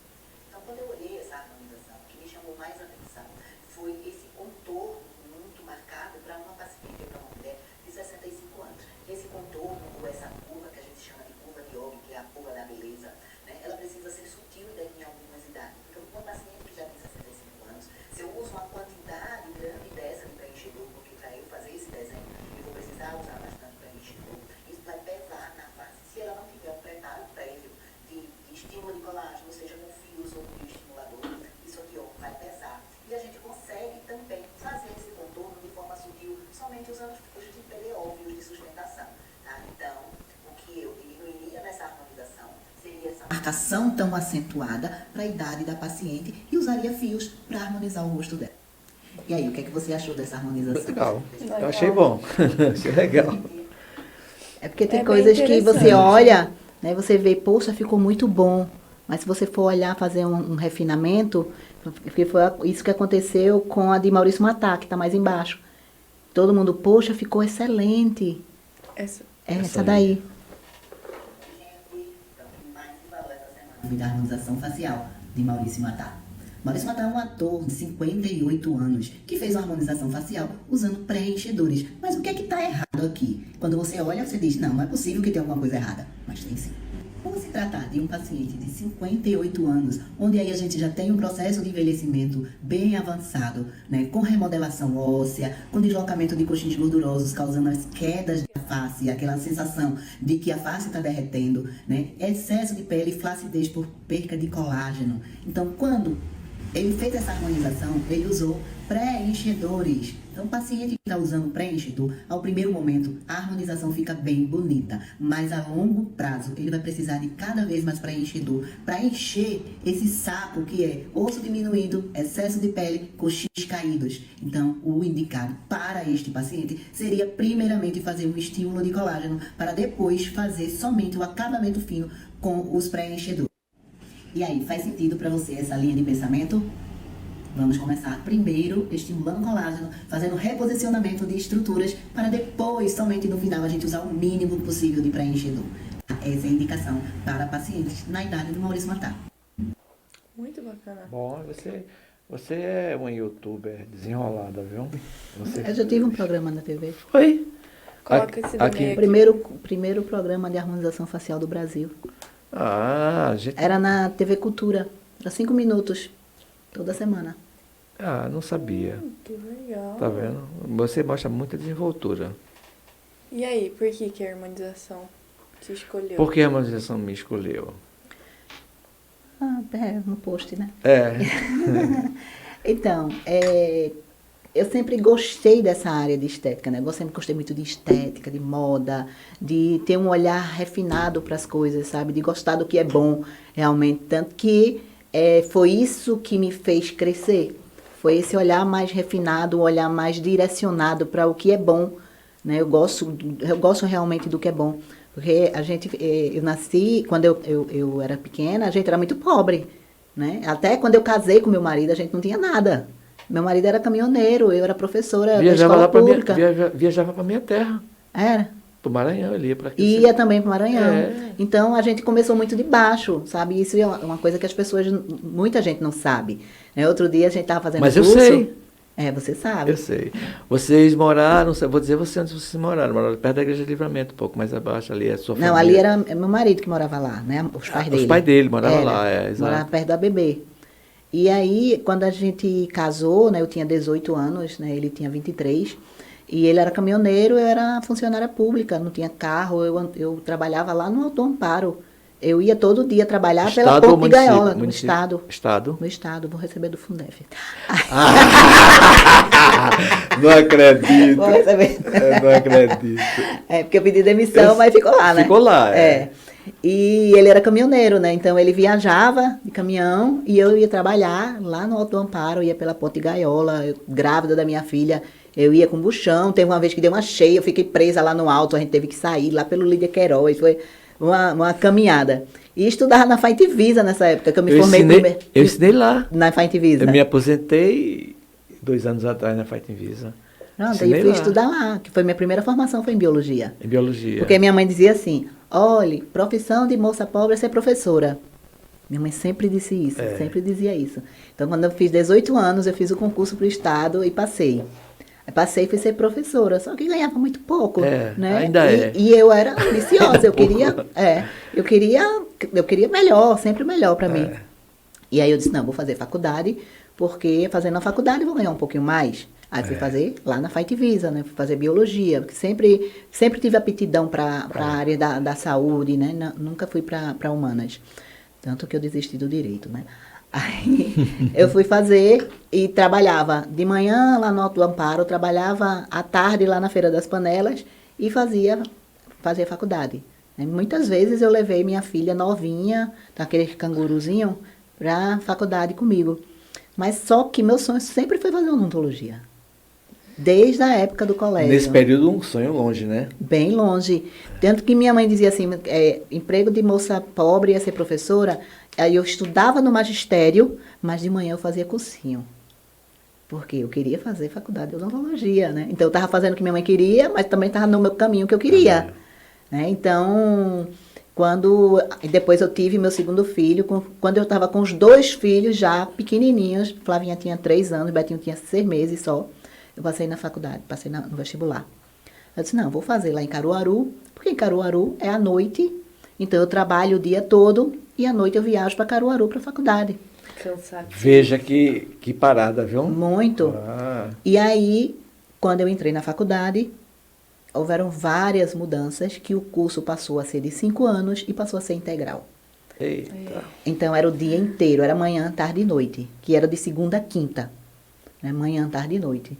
então quando eu olhei essa harmonização, o que me chamou mais a atenção foi esse contorno muito marcado para uma paciente ou para uma mulher de 65 anos. Esse contorno, ou essa curva que a gente chama de curva de Yogi, que é a curva da beleza, né? Ela precisa ser sutil em algumas idades. Porque uma paciente que já tem 65 anos, se eu uso uma quantidade grande dessa de preenchedor, porque para eu fazer esse desenho, eu vou precisar usar bastante preenchedor, isso vai pesar na face. Se ela não tiver um preparo prévio de estímulo de colágeno, seja com fios ou bioestimulador, isso aqui ó, vai pesar. E a gente consegue também fazer esse contorno de forma sutil, somente usando os de pele óbvios de sustentação. Tá? Então, o que eu diminuiria nessa harmonização seria essa marcação tão acentuada para a idade da paciente e usaria fios para harmonizar o rosto dela. E aí, o que é que você achou dessa harmonização? Legal. Eu achei bom. Achei legal. É porque tem É bem coisas que você interessante. olha, né, você vê, poxa, ficou muito bom. Mas se você for olhar, fazer um refinamento, porque foi isso que aconteceu com a de Maurício Matar, que está mais embaixo. Todo mundo, poxa, ficou excelente. Essa. Essa daí. Da harmonização facial de Maurício Matar. Maurício Matar é um ator de 58 anos que fez uma harmonização facial usando preenchedores. Mas o que é que está errado aqui? Quando você olha, você diz, não é possível que tenha alguma coisa errada. Mas tem sim. Por se tratar de um paciente de 58 anos, onde aí a gente já tem um processo de envelhecimento bem avançado, né, com remodelação óssea, com deslocamento de coxins gordurosos, causando as quedas da face, aquela sensação de que a face está derretendo, né, excesso de pele e flacidez por perca de colágeno. Então, quando ele fez essa harmonização, ele usou preenchedores. Então, o paciente que está usando preenchedor, ao primeiro momento, a harmonização fica bem bonita. Mas a longo prazo, ele vai precisar de cada vez mais preenchedor para encher esse saco que é osso diminuído, excesso de pele, coxins caídos. Então, o indicado para este paciente seria, primeiramente, fazer um estímulo de colágeno para depois fazer somente o acabamento fino com os preenchedores. E aí, faz sentido para você essa linha de pensamento? Vamos começar primeiro estimulando colágeno, fazendo reposicionamento de estruturas, para depois, somente no final, a gente usar o mínimo possível de preenchedor. Essa é a indicação para pacientes na idade do Maurício Matar. Muito bacana. Bom, você é uma youtuber desenrolada, viu? Você Eu já tive um programa na TV. foi? Coloca esse do aqui. meio Primeiro programa de harmonização facial do Brasil. Ah, gente. Era na TV Cultura. Era 5 minutos, toda semana. Ah, não sabia. Que legal. Tá vendo? Você mostra muita desenvoltura. E aí, por que a harmonização te escolheu? Por que a harmonização me escolheu? No post, né? É. Então, eu sempre gostei dessa área de estética, né? Eu sempre gostei muito de estética, de moda, de ter um olhar refinado para as coisas, sabe? De gostar do que é bom, realmente. Tanto que foi isso que me fez crescer. foi esse olhar mais refinado, um olhar mais direcionado para o que é bom, né? Eu gosto realmente do que é bom, porque eu nasci, quando eu era pequena, a gente era muito pobre, né? Até quando eu casei com meu marido, a gente não tinha nada. Meu marido era caminhoneiro, eu era professora da escola pública. Viajava para minha terra. Era. Pro Maranhão, ele ia para aqui. Ia também para o Maranhão. É. Então, a gente começou muito de baixo, sabe? Isso é uma coisa que muita gente não sabe. Né? Outro dia a gente estava fazendo Mas curso. eu sei. Você sabe. Eu sei. Vocês moraram, vou dizer você onde vocês moraram perto da Igreja de Livramento, um pouco mais abaixo, ali é a sua família. Não, ali era meu marido que morava lá, né? Os pais dele. Os pais dele moravam lá, exato. Morava perto da ABB. E aí, quando a gente casou, né? Eu tinha 18 anos, né? Ele tinha 23. E ele era caminhoneiro, eu era funcionária pública, não tinha carro, eu trabalhava lá no Alto Amparo. Eu ia todo dia trabalhar pela Ponte de Gaiola, no Estado. Estado? No Estado, vou receber do Fundef. Não acredito. Vou receber. Não acredito. Porque eu pedi demissão, mas ficou lá, né? Ficou lá, E ele era caminhoneiro, né? Então ele viajava de caminhão e eu ia trabalhar lá no Alto Amparo, ia pela Ponte de Gaiola, grávida da minha filha. Eu ia com buchão, teve uma vez que deu uma cheia, eu fiquei presa lá no alto, a gente teve que sair lá pelo Lídia Queiroz, foi uma caminhada. E estudava na Fight Visa nessa época, que eu me formei primeiro. Eu estudei lá. Na Fight Visa. Eu me aposentei 2 anos atrás na Fight Visa. Pronto, aí eu fui estudar lá, que foi minha primeira formação, foi em biologia. Em biologia. Porque minha mãe dizia assim, olhe, profissão de moça pobre é ser professora. Minha mãe sempre disse isso, sempre dizia isso. Então, quando eu fiz 18 anos, eu fiz o concurso para o Estado e passei. Passei e fui ser professora, só que ganhava muito pouco, né? Ainda e eu era ambiciosa, eu queria melhor, sempre melhor para mim. E aí eu disse, não, vou fazer faculdade, porque fazendo a faculdade eu vou ganhar um pouquinho mais. Aí fui fazer lá na Fight Visa, né? Fui fazer biologia, porque sempre tive aptidão para a área da saúde, né? Nunca fui para humanas. Tanto que eu desisti do direito, né? Aí eu fui fazer e trabalhava de manhã lá no Alto Amparo, trabalhava à tarde lá na Feira das Panelas e fazia faculdade. Muitas vezes eu levei minha filha novinha, daquele canguruzinho, para a faculdade comigo. Mas só que meu sonho sempre foi fazer odontologia. Desde a época do colégio. Nesse período, um sonho longe, né? Bem longe. Tanto que minha mãe dizia assim, emprego de moça pobre ia ser professora. Aí eu estudava no magistério, mas de manhã eu fazia cursinho. Porque eu queria fazer faculdade de odontologia, né? Então eu estava fazendo o que minha mãe queria, mas também estava no meu caminho que eu queria. Né? Então, depois eu tive meu segundo filho, quando eu estava com os 2 filhos já pequenininhos, Flavinha tinha 3 anos, Betinho tinha 6 meses só, eu passei na faculdade, passei no vestibular. Eu disse, não, vou fazer lá em Caruaru, porque em Caruaru é à noite, então eu trabalho o dia todo e à noite eu viajo para Caruaru para a faculdade. Cansativo. Veja que parada, viu? Muito. E aí, quando eu entrei na faculdade, houveram várias mudanças que o curso passou a ser de 5 anos e passou a ser integral. Eita. Então era o dia inteiro, era manhã, tarde e noite, que era de segunda a quinta. Né? Manhã, tarde e noite.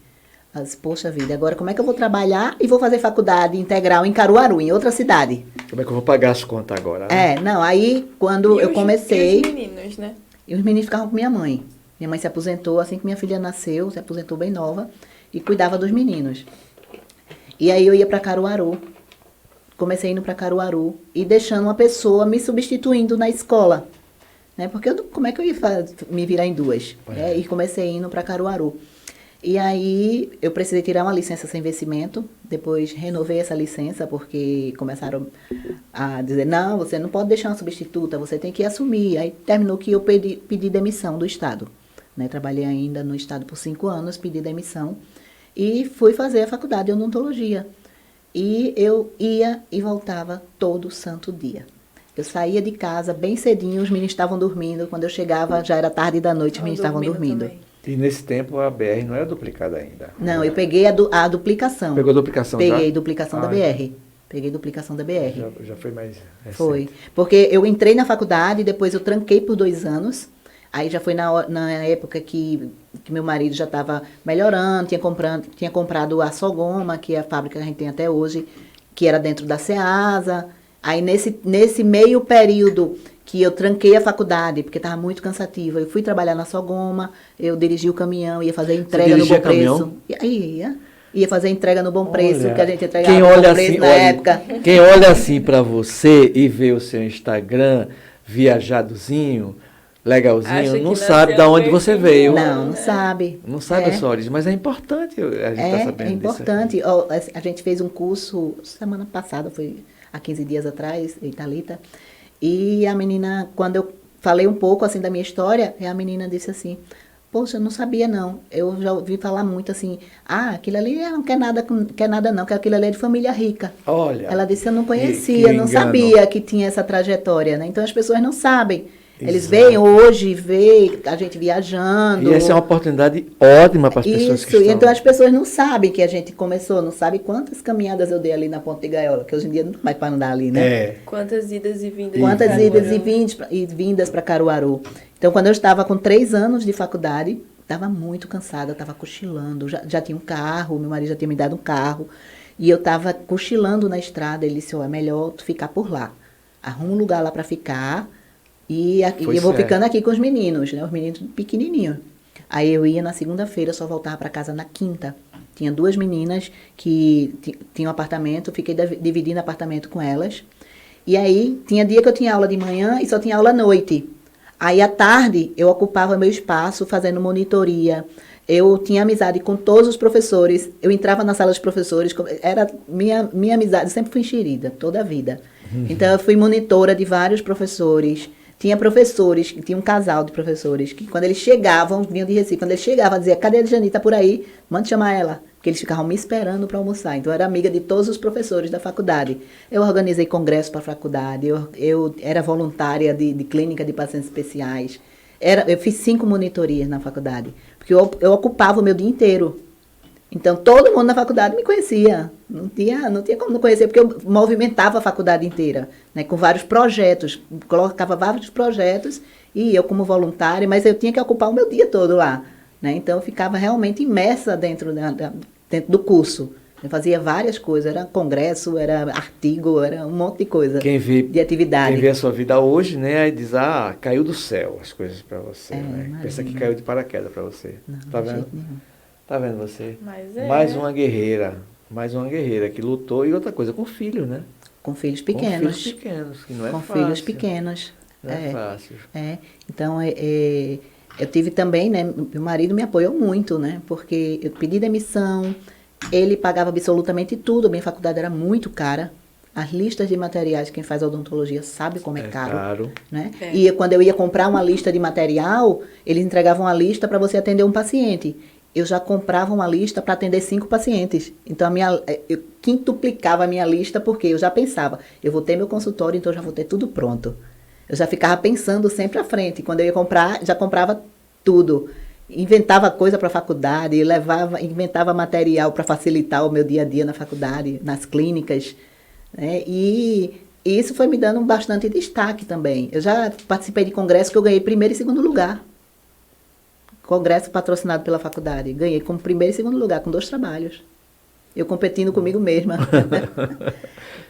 Mas, poxa vida, agora como é que eu vou trabalhar e vou fazer faculdade integral em Caruaru, em outra cidade? Como é que eu vou pagar as contas agora? Né? Aí quando eu comecei... E os meninos, né? E os meninos ficavam com minha mãe. Minha mãe se aposentou assim que minha filha nasceu, se aposentou bem nova, e cuidava dos meninos. E aí eu ia para Caruaru. Comecei indo para Caruaru e deixando uma pessoa me substituindo na escola. Né? Porque como é que eu ia me virar em 2? E comecei indo para Caruaru. E aí eu precisei tirar uma licença sem vencimento, depois renovei essa licença porque começaram a dizer, não, você não pode deixar uma substituta, você tem que assumir. Aí terminou que eu pedi demissão do Estado. Né? Trabalhei ainda no Estado por 5 anos, pedi demissão e fui fazer a faculdade de odontologia. E eu ia e voltava todo santo dia. Eu saía de casa bem cedinho, os meninos estavam dormindo, quando eu chegava já era tarde da noite, os meninos estavam dormindo. Também. E nesse tempo a BR não era duplicada ainda? Não, eu peguei a duplicação. Pegou a duplicação já? Peguei duplicação da BR. Peguei duplicação da BR. Já foi mais recente. Foi. Porque eu entrei na faculdade, depois eu tranquei por 2 anos. Aí já foi na época que meu marido já estava melhorando, tinha comprado a Sogoma, que é a fábrica que a gente tem até hoje, que era dentro da Ceasa. Aí nesse meio período que eu tranquei a faculdade, porque estava muito cansativa. Eu fui trabalhar na Sogoma, eu dirigi o caminhão, ia fazer entrega no bom preço. Ia fazer entrega no bom preço, que a gente entregava no bom preço na época. Quem olha assim para você e vê o seu Instagram viajadozinho, legalzinho, não sabe de onde você veio. Não sabe. Não sabe a sua origem, mas é importante a gente estar sabendo disso. É importante. A gente fez um curso semana passada, foi há 15 dias atrás, em Thalita, e a menina, quando eu falei um pouco assim da minha história, a menina disse assim: poxa, eu não sabia não. Eu já ouvi falar muito assim, aquilo ali não quer nada não, que aquilo ali é de família rica. Olha. Ela disse, eu não conhecia, não sabia que tinha essa trajetória, né? Então as pessoas não sabem. Eles veem hoje, veem a gente viajando. E essa é uma oportunidade ótima para as pessoas que estão... Então as pessoas não sabem que a gente começou, não sabem quantas caminhadas eu dei ali na Ponte de Gaiola, que hoje em dia não vai para andar ali, né? Quantas idas e vindas. Quantas idas e vindas para Caruaru. Então, quando eu estava com 3 anos de faculdade, estava muito cansada, estava cochilando, já tinha um carro, meu marido já tinha me dado um carro, e eu estava cochilando na estrada. Ele disse, é melhor tu ficar por lá. Arruma um lugar lá para ficar, e eu vou ficando aqui com os meninos, né? Os meninos pequenininhos. Aí eu ia na segunda-feira, só voltava para casa na quinta. Tinha 2 meninas que tinham apartamento, fiquei dividindo apartamento com elas. E aí, tinha dia que eu tinha aula de manhã e só tinha aula à noite. Aí, à tarde, eu ocupava meu espaço fazendo monitoria. Eu tinha amizade com todos os professores. Eu entrava na sala dos professores. Era minha amizade, sempre fui enxerida, toda a vida. Então, eu fui monitora de vários professores. Tinha professores, tinha um casal de professores, que quando eles chegavam, vinham de Recife, quando eles chegavam, dizia, cadê a Jani? Tá por aí? Manda chamar ela. Porque eles ficavam me esperando para almoçar. Então, eu era amiga de todos os professores da faculdade. Eu organizei congresso para a faculdade, eu era voluntária de clínica de pacientes especiais. Eu fiz 5 monitorias na faculdade, porque eu ocupava o meu dia inteiro. Então, todo mundo na faculdade me conhecia. Não tinha como não conhecer, porque eu movimentava a faculdade inteira, né, com vários projetos. Colocava vários projetos, e eu como voluntária, mas eu tinha que ocupar o meu dia todo lá. Né? Então, eu ficava realmente imersa dentro do curso. Eu fazia várias coisas, era congresso, era artigo, era um monte de coisa, de atividade. Quem vê a sua vida hoje, né, aí diz, caiu do céu as coisas para você. Né? Pensa que caiu de paraquedas para você. Não, tá de vendo? jeito nenhum. Tá vendo você? Mas mais uma guerreira que lutou, e outra coisa, com filhos, né? Com filhos pequenos. Com filhos pequenos, que não é com fácil. Com filhos pequenos. Não é fácil. Então, eu tive também, né, meu marido me apoiou muito, né, porque eu pedi demissão, ele pagava absolutamente tudo, a minha faculdade era muito cara, as listas de materiais, quem faz odontologia sabe como é caro. Né? E quando eu ia comprar uma lista de material, eles entregavam uma lista para você atender um paciente. Eu já comprava uma lista para atender 5 pacientes. Então, eu quintuplicava a minha lista, porque eu já pensava, eu vou ter meu consultório, então eu já vou ter tudo pronto. Eu já ficava pensando sempre à frente. Quando eu ia comprar, já comprava tudo. Inventava coisa para a faculdade, inventava material para facilitar o meu dia a dia na faculdade, nas clínicas. Né? E isso foi me dando bastante destaque também. Eu já participei de congresso que eu ganhei 1º e 2º lugar. Congresso patrocinado pela faculdade. Ganhei como 1º e 2º lugar, com 2 trabalhos. Eu competindo comigo mesma.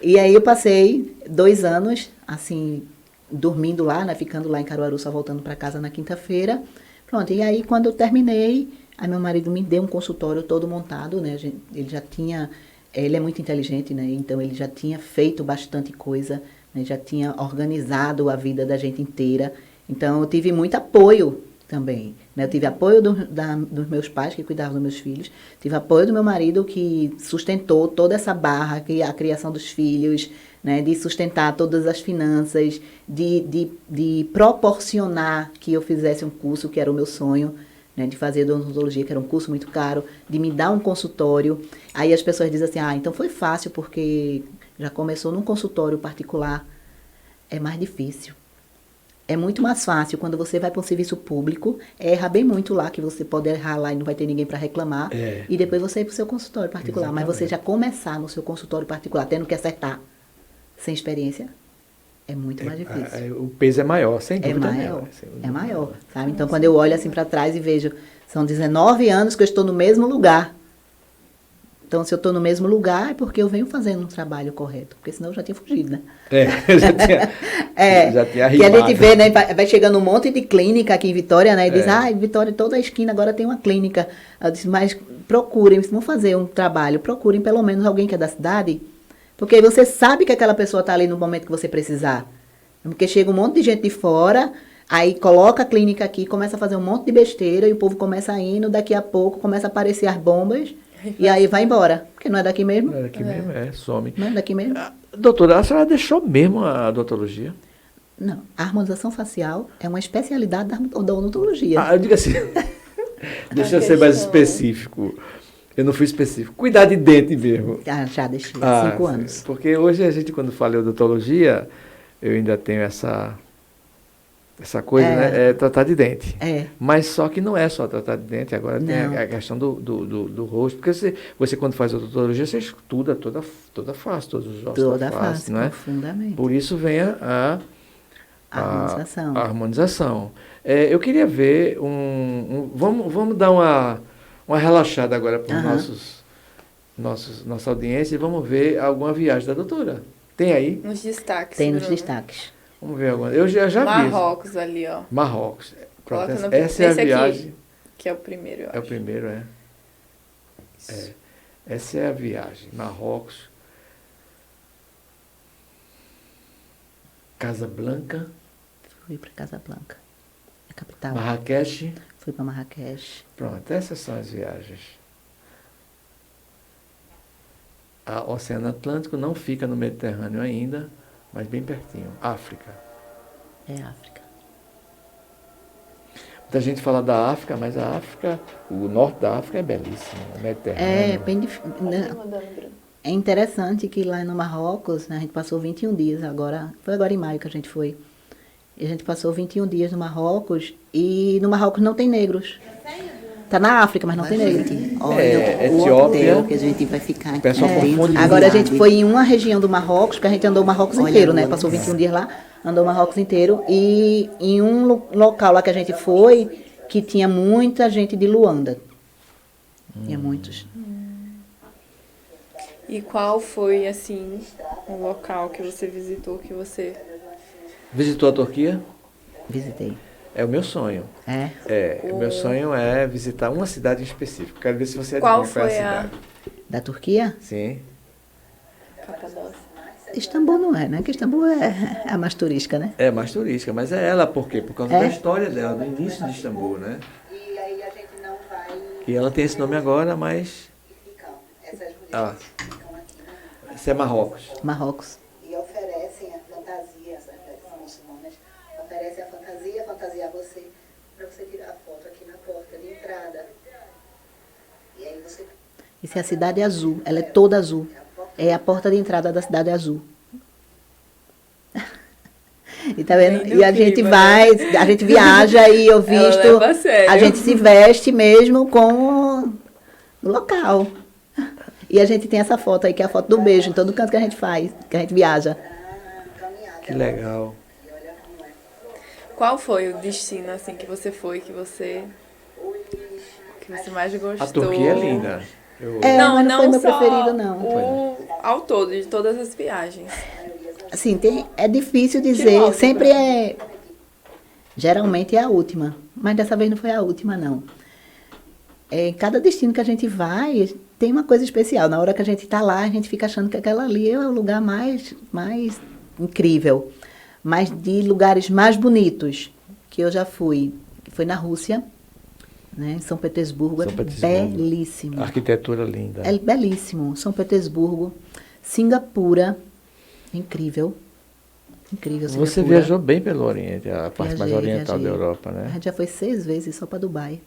E aí eu passei 2 anos, assim, dormindo lá, né, ficando lá em Caruaru, só voltando para casa na quinta-feira. Pronto, e aí quando eu terminei, aí meu marido me deu um consultório todo montado, né, ele já tinha, ele é muito inteligente, né, então ele já tinha feito bastante coisa, né, já tinha organizado a vida da gente inteira, então eu tive muito apoio também, né, eu tive apoio dos meus pais, que cuidavam dos meus filhos, tive apoio do meu marido, que sustentou toda essa barra, que a criação dos filhos, né, de sustentar todas as finanças, de proporcionar que eu fizesse um curso, que era o meu sonho, né, de fazer odontologia, que era um curso muito caro, de me dar um consultório. Aí as pessoas dizem assim, então foi fácil, porque já começou num consultório particular. É mais difícil. É muito mais fácil quando você vai para um serviço público, erra bem muito lá, que você pode errar lá e não vai ter ninguém para reclamar, e depois você ir para o seu consultório particular. Exatamente. Mas você já começar no seu consultório particular, tendo que acertar, sem experiência, é muito mais difícil. O peso é maior, sem dúvida. É maior, sabe? Então, quando eu olho assim para trás e vejo, são 19 anos que eu estou no mesmo lugar, Então, se eu estou no mesmo lugar, é porque eu venho fazendo um trabalho correto, porque senão eu já tinha fugido, né? Já tinha que a arrimado. gente vê, né? Vai chegando um monte de clínica aqui em Vitória, né? E diz, É. em Vitória, toda a esquina agora tem uma clínica. Eu disse, mas procurem, se vão fazer um trabalho, procurem pelo menos alguém que é da cidade, porque aí você sabe que aquela pessoa está ali no momento que você precisar. Porque chega um monte de gente de fora, aí coloca a clínica aqui, começa a fazer um monte de besteira, e o povo começa indo, daqui a pouco começa a aparecer as bombas, e aí vai embora. Porque não é daqui mesmo? Não é daqui mesmo, some. Não é daqui mesmo? Doutora, a senhora deixou mesmo a odontologia? Não. A harmonização facial é uma especialidade da odontologia. Eu digo assim, deixa eu ser mais específico. Eu não fui específico. Cuidar de dente mesmo. Já deixei, 5 anos. Sim. Porque hoje a gente, quando fala em odontologia, eu ainda tenho essa coisa, né? É tratar de dente. É. Mas só que não é só tratar de dente, agora tem Não. a questão do rosto. Porque você quando faz odontologia, você estuda toda a face, todos os ossos Toda da a face, face, não é? profundamente. Por isso vem a Harmonização. harmonização. Eu queria ver vamos dar uma relaxada agora para os nossa audiência e vamos ver alguma viagem da doutora. Tem aí? Nos destaques. Tem nos Bruno. destaques. Vamos ver alguma. Eu já vi. Marrocos ali, ó. Marrocos. Pronto, Coloca no- essa é a esse aqui. viagem. Que é o primeiro, eu acho. É o primeiro, é. Essa é a viagem. Marrocos. Casablanca. Fui para Casablanca, a capital. Marrakech. Fui para Marrakech. Pronto, essas são as viagens. O Oceano Atlântico não fica no Mediterrâneo ainda, mas bem pertinho. África. É África. Muita gente fala da África, mas a África, o norte da África é belíssimo, o Mediterrâneo. É bem difícil. Tá mandando, Bruno. É interessante que lá no Marrocos, né, a gente passou 21 dias agora. Foi agora em maio que a gente foi. E a gente passou 21 dias no Marrocos. E no Marrocos não tem negros. Tá na África, mas não tem negros. É, o Etiópia. hotel que a gente vai ficar O pessoal dentro confunde do Agora a vilarejo. gente foi em uma região do Marrocos, que a gente andou o Marrocos Olha, inteiro, né? olha. Passou 21 dias lá, andou o Marrocos inteiro. E em um local lá que a gente foi, que tinha muita gente de Luanda. Tinha muitos. E qual foi, assim, o local que você visitou, que você... Visitou a Turquia? Visitei. É o meu sonho. O meu sonho é visitar uma cidade em específico. Quero ver se você Qual adivinha qual é foi a a- cidade. Da Turquia? Sim. Capadócia. Istambul não é, né? Porque Istambul é a mais turística, né? É mais turística, mas é ela por quê? Por causa É? da história dela, do início de Istambul, né? E aí a gente não vai E ela tem esse nome agora, mas... ficar. Essas mulheres Ah, ficam aqui no isso é Marrocos. Marrocos. e oferecem a fantasia, essas mulheres são muçulmanas, oferecem a fantasia a você, para você tirar a foto aqui na porta de entrada. E aí você Isso é a Cidade Azul. Ela é toda azul. É a porta de entrada da Cidade Azul. E tá vendo? Bem do E a gente clima, vai, a gente viaja e eu Ela visto. leva a sério. A gente se veste mesmo com o local. E a gente tem essa foto aí, que é a foto do beijo, em todo canto que a gente faz, que a gente viaja. Que legal. Qual foi o destino, assim, que você foi, que você mais gostou? A Turquia é linda. Mas não foi meu só preferido, não. ao todo, de todas as viagens. Assim, é difícil Que dizer, lógico, sempre é... Geralmente é a última, mas dessa vez não foi a última, não. Cada destino que a gente vai tem uma coisa especial. Na hora que a gente está lá, a gente fica achando que aquela ali é o lugar mais incrível. Mas de lugares mais bonitos que eu já fui, que foi na Rússia, né, em São Petersburgo, São Petersburgo. belíssimo. Arquitetura linda. É belíssimo. São Petersburgo, Singapura, incrível. Incrível, Singapura. Você viajou bem pelo Oriente, a parte mais Viajei, oriental viajei. da Europa, A né? gente já foi 6 vezes só para Dubai.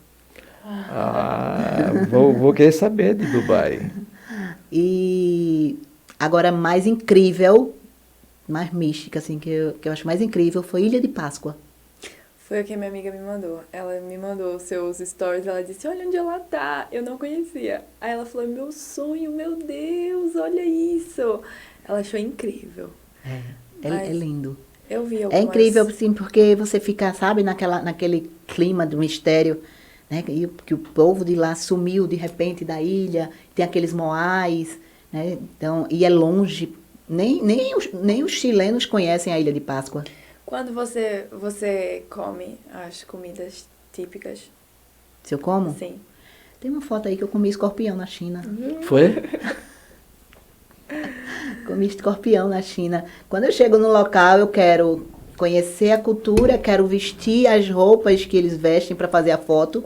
Vou querer saber de Dubai. E agora mais incrível, mais mística, assim, que eu acho mais incrível, foi Ilha de Páscoa. Foi o que minha amiga me mandou. Ela me mandou seus stories, ela disse, olha onde ela tá, eu não conhecia. Aí ela falou, meu sonho, meu Deus, olha isso. Ela achou incrível. É Mas lindo. Eu vi É algumas... incrível, assim, porque você fica, sabe, naquele clima do mistério. né? E que o povo de lá sumiu de repente da ilha, tem aqueles moais, né? Então, e é longe, nem os chilenos conhecem a Ilha de Páscoa. Quando você come as comidas típicas? Se eu como? Sim. Tem uma foto aí que eu comi escorpião na China. Foi? Comi escorpião na China. Quando eu chego no local, eu quero conhecer a cultura, quero vestir as roupas que eles vestem para fazer a foto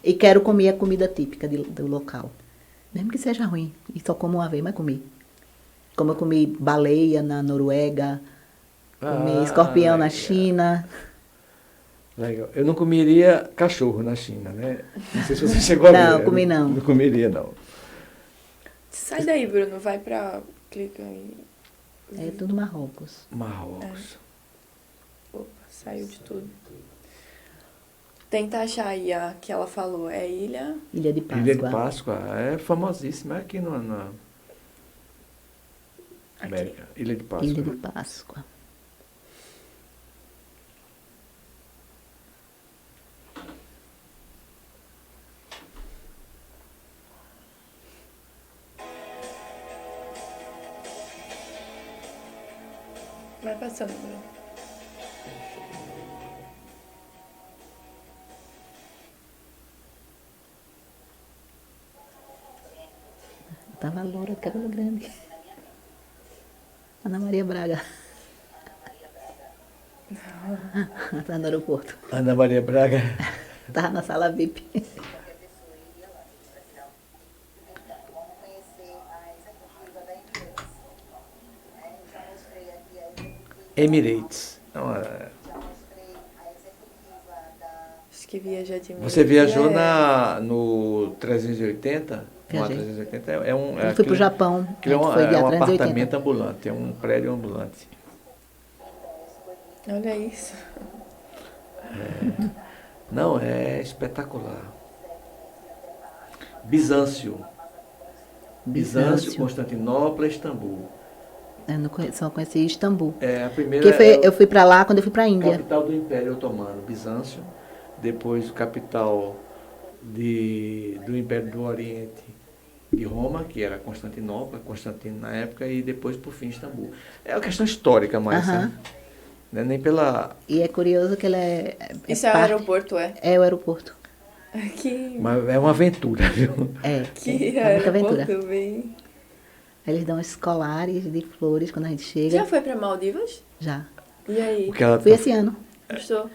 e quero comer a comida típica do local. Mesmo que seja ruim. E só como uma vez, mas comi. Como eu comi baleia na Noruega, comi escorpião na legal. China. Legal. Eu não comeria cachorro na China, né? Não sei se você chegou a ver. Não, comi não. Não comeria, não. Sai daí, Bruno. Vai pra... Clica aí. É tudo Marrocos. Marrocos. Opa, saiu de tudo. Tenta achar aí a que ela falou. É ilha... Ilha de Páscoa. Ilha de Páscoa é famosíssima aqui na América. Ilha de Páscoa. Ilha de Páscoa. Vai passando, Bruno. Tava loura de cabelo grande. Ana Maria Braga. Tá no aeroporto. Ana Maria Braga. Tava na sala VIP. Emirates. Então, Acho que viaja de você viajou no 380? Viajei. 380 Eu fui pro Japão. Aquilo Foi é dia um 380. apartamento ambulante, é um prédio ambulante. Olha isso. Não, é espetacular. Bizâncio, Constantinopla, Istambul. Eu não conheço, só conheci Istambul. É a primeira. Porque eu fui pra lá quando eu fui pra Índia. Capital do Império Otomano, Bizâncio. Depois capital do Império do Oriente, de Roma, que era Constantinopla, Constantino na época, e depois, por fim, Istambul. É uma questão histórica mais, Aham. né? Não é nem pela... E é curioso que ele é Isso é o parte- aeroporto, é? É o aeroporto. Que... Mas é uma aventura, viu? Que é muita aventura. aeroporto bem... Eles dão esses colares de flores quando a gente chega. Já foi pra Maldivas? Já. E aí? Porque ela Fui esse ano. Gostou?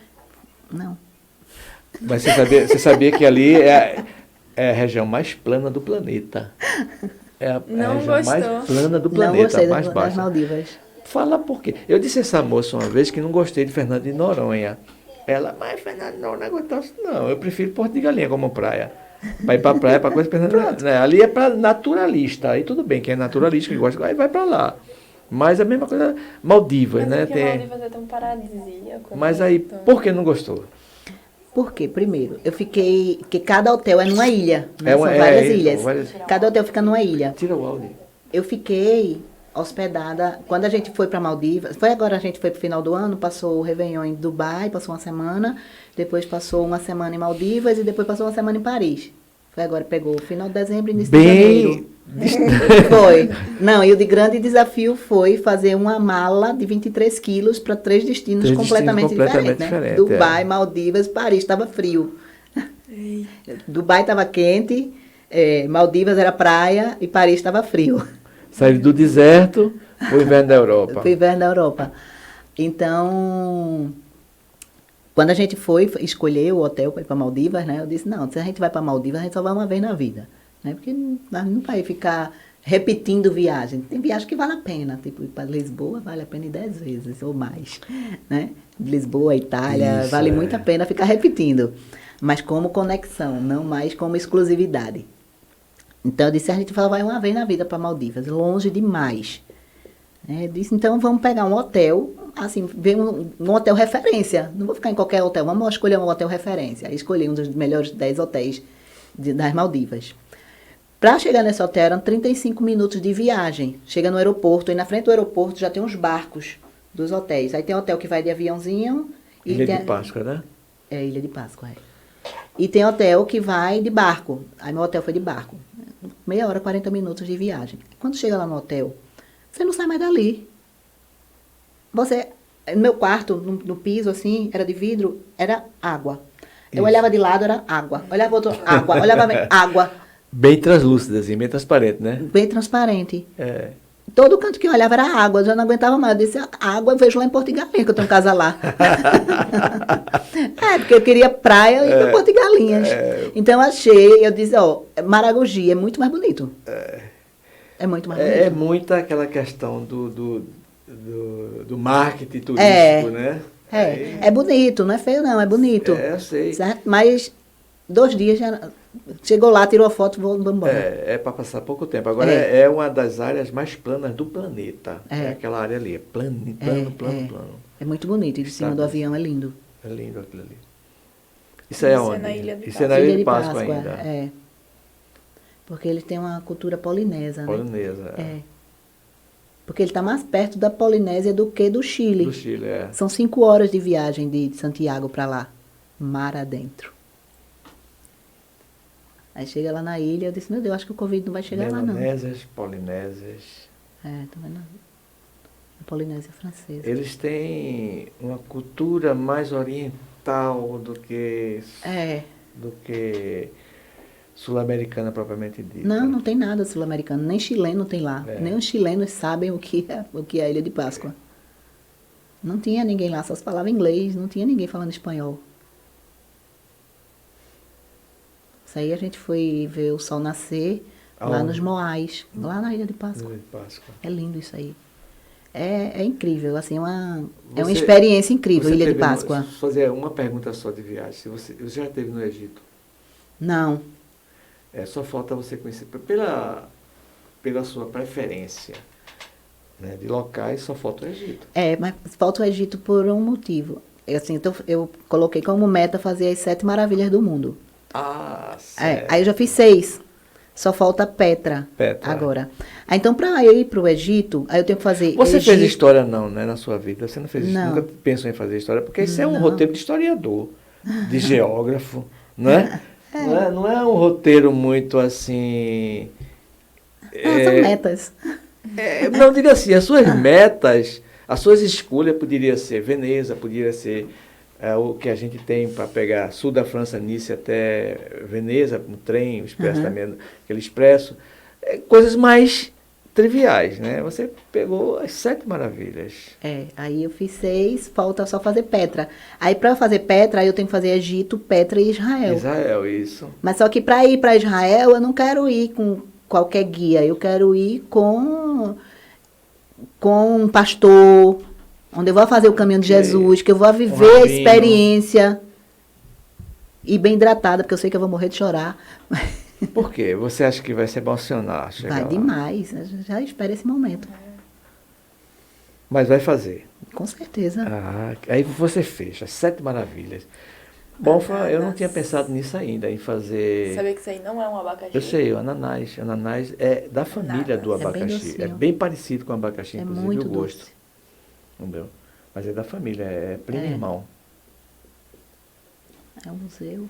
Não. Mas você sabia que ali é a região mais plana do planeta. É a Não região mais gostou. plana do Não planeta, gostei mais das baixa. Maldivas. Fala por quê. Eu disse a essa moça uma vez que não gostei de Fernando de Noronha. Ela, mas Fernando de Noronha não é gostoso. Não, eu prefiro Porto de Galinha como praia. Para ir para praia, para coisa, né? Ali é para naturalista. Aí tudo bem, quem é naturalista, que gosta, aí vai para lá. Mas a mesma coisa, Maldivas, Mas né? é porque Maldivas é tão paradisíaco. Mas né? aí, Então- por que não gostou? Por quê? Primeiro, eu fiquei... Porque cada hotel é numa ilha. Né? É São uma- várias isso, ilhas. várias- Cada hotel fica numa ilha. Tira o áudio. Eu fiquei hospedada... Quando a gente foi para Maldivas... Foi agora, a gente foi pro final do ano, passou o Réveillon em Dubai, passou uma semana. Depois passou uma semana em Maldivas e depois passou uma semana em Paris. Foi agora, pegou o final de dezembro e início de janeiro. Foi. Não, e o de grande desafio foi fazer uma mala de 23 quilos para 3 destinos Três completamente destinos completamente diferentes. Né? diferentes, Dubai, é. Maldivas, Paris, estava frio. Eita. Dubai estava quente, Maldivas era praia e Paris estava frio. Saíram do deserto, o inverno da Europa. Foi inverno na Europa. Então, quando a gente foi escolher o hotel para ir para Maldivas, né? Eu disse, não, se a gente vai para Maldivas, a gente só vai uma vez na vida. Né? Porque nós não vai ficar repetindo viagem. Tem viagem que vale a pena. Tipo, ir para Lisboa vale a pena ir 10 vezes ou mais. Né? Lisboa, Itália, Isso, vale é. muito a pena ficar repetindo. Mas como conexão, não mais como exclusividade. Então eu disse, a gente vai uma vez na vida para Maldivas, longe demais. Eu disse, então vamos pegar um hotel, assim, ver um hotel referência. Não vou ficar em qualquer hotel, vamos escolher um hotel referência. Aí escolhi um dos melhores 10 hotéis das Maldivas. Para chegar nesse hotel eram 35 minutos de viagem. Chega no aeroporto, e na frente do aeroporto já tem uns barcos dos hotéis. Aí tem hotel que vai de aviãozinho. Ilha tem de Páscoa, né? É, Ilha de Páscoa, é. E tem hotel que vai de barco. Aí meu hotel foi de barco. Meia hora, 40 minutos de viagem. Quando chega lá no hotel, você não sai mais dali. No meu quarto, no piso, assim, era de vidro, era água. Eu olhava de lado, era água. Olhava outro, água. Olhava água. Bem translúcida, assim, bem transparente, né? Bem transparente. É. Todo canto que eu olhava era água, eu já não aguentava mais. Eu disse, água eu vejo lá em Porto de Galinhas, que eu tenho casa lá. Porque eu queria praia e Porto de Galinhas. Então eu disse, Maragogi é muito mais bonito. É muito mais bonito. É muito aquela questão do marketing turístico, né? É bonito, não é feio não, é bonito. Eu sei. Certo? Mas 2 dias já chegou lá, tirou a foto, vou embora. É para passar pouco tempo. Agora é uma das áreas mais planas do planeta. É aquela área ali, plano. É muito bonito, e de cima do avião é lindo. É lindo aquilo ali. Isso é onde? Isso é na Ilha de Páscoa ainda. É. Porque ele tem uma cultura polinésia, né? Polinesa. Porque ele está mais perto da Polinésia do que do Chile. Do Chile, São 5 horas de viagem de Santiago para lá, mar adentro. Aí chega lá na ilha, eu disse, meu Deus, acho que o Covid não vai chegar lá, não. Polinésias. Tá vendo? A Polinésia francesa. Eles têm uma cultura mais oriental do que sul-americana propriamente dita. Não tem nada sul-americano, nem chileno tem lá. Nem os chilenos sabem o que é a Ilha de Páscoa. Não tinha ninguém lá, só se falava inglês, não tinha ninguém falando espanhol. Isso aí a gente foi ver o sol nascer lá nos Moais, lá na Ilha de Páscoa. É lindo isso aí. É incrível, assim, é uma experiência incrível, Ilha de Páscoa. Vou fazer uma pergunta só de viagem. Você já esteve no Egito? Não. Só falta você conhecer, pela sua preferência, né, de locais, só falta o Egito. Mas falta o Egito por um motivo. Então, eu coloquei como meta fazer as 7 maravilhas do mundo. Certo. Aí eu já fiz 6. Só falta Petra agora. Então, para eu ir para o Egito, aí eu tenho que fazer Você fez história não, né, na sua vida? Você não fez nunca pensou em fazer história? Porque isso é um roteiro de historiador, de geógrafo, né? Não é um roteiro muito assim... São metas. Não, diga assim, as suas metas, as suas escolhas poderiam ser Veneza, poderia ser o que a gente tem para pegar sul da França, Nice até Veneza, no trem, o expresso também, aquele expresso. Coisas mais triviais, né? Você pegou as 7 maravilhas. Aí eu fiz 6, falta só fazer Petra. Aí para fazer Petra, aí eu tenho que fazer Egito, Petra e Israel. Israel, isso. Mas só que para ir para Israel, eu não quero ir com qualquer guia, eu quero ir com um pastor, onde eu vou fazer o caminho de Jesus, que eu vou viver a experiência e bem hidratada, porque eu sei que eu vou morrer de chorar. Por quê? Você acha que vai se emocionar chegar Vai lá? demais, eu já espero esse momento. Mas vai fazer? Com certeza. Aí você fecha, 7 maravilhas. Bom, eu não tinha pensado nisso ainda, em fazer... Saber que isso aí não é um abacaxi? Eu sei, o ananás. O ananás é da família do abacaxi. É bem parecido com o abacaxi, inclusive muito o gosto. doce. Entendeu? Mas é da família, é primo irmão. É um museu.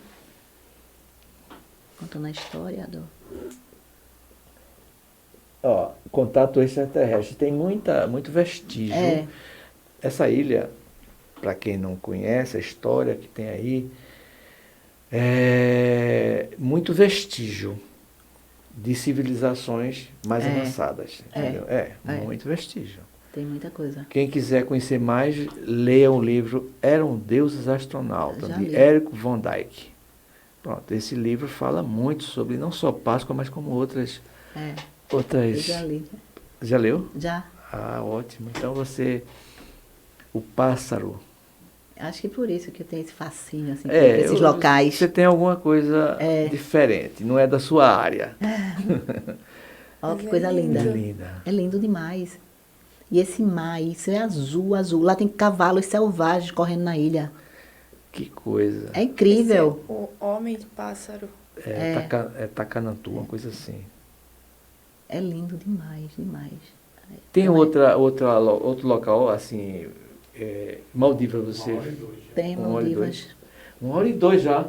Contando a história do... Contato extraterrestre. Tem muito vestígio. Essa ilha, para quem não conhece a história que tem aí, é muito vestígio de civilizações mais avançadas. Entendeu? Muito vestígio. Tem muita coisa. Quem quiser conhecer mais, leia o livro Eram Deuses Astronautas, de Erich von Däniken. Pronto, esse livro fala muito sobre não só Páscoa, mas como outras... Eu já li. Já leu? Já. Ótimo. Então o pássaro... Acho que por isso que eu tenho esse fascínio, assim, por esses locais. Você tem alguma coisa diferente, não é da sua área. Olha que coisa linda. É lindo demais. E esse mar, isso é azul, azul. Lá tem cavalos selvagens correndo na ilha. Que coisa. É incrível. Esse é o homem de pássaro. Tacanatu, uma coisa assim. É lindo demais, demais. Tem outro local, assim, Maldivas, você... Tem Maldivas. 1 hora e 2 já.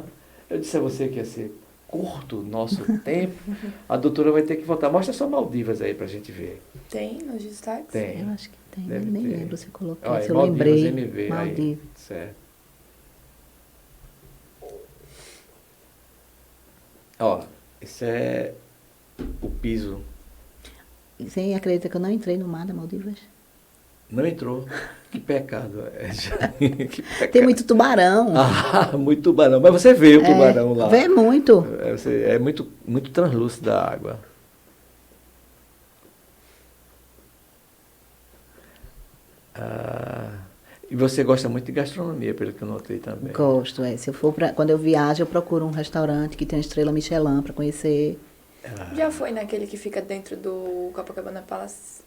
Eu disse a você que ia ser curto o nosso tempo. A doutora vai ter que voltar. Mostra só Maldivas aí pra gente ver. Tem nos destaques? Tem. Eu acho que tem, Deve nem ter. lembro se eu coloquei, Olha, se eu Maldivas lembrei. MV aí. Maldivas. Certo. Ó, esse é o piso. Você acredita que eu não entrei no mar da Maldivas? Não entrou. Que pecado. Que pecado. Tem muito tubarão. Ah, muito tubarão. Mas você vê o tubarão lá. Vê muito. É muito, muito translúcida a água. E você gosta muito de gastronomia, pelo que eu notei também. Gosto, é. Se eu for quando eu viajo, eu procuro um restaurante que tem uma estrela Michelin para conhecer. Já foi naquele que fica dentro do Copacabana Palace?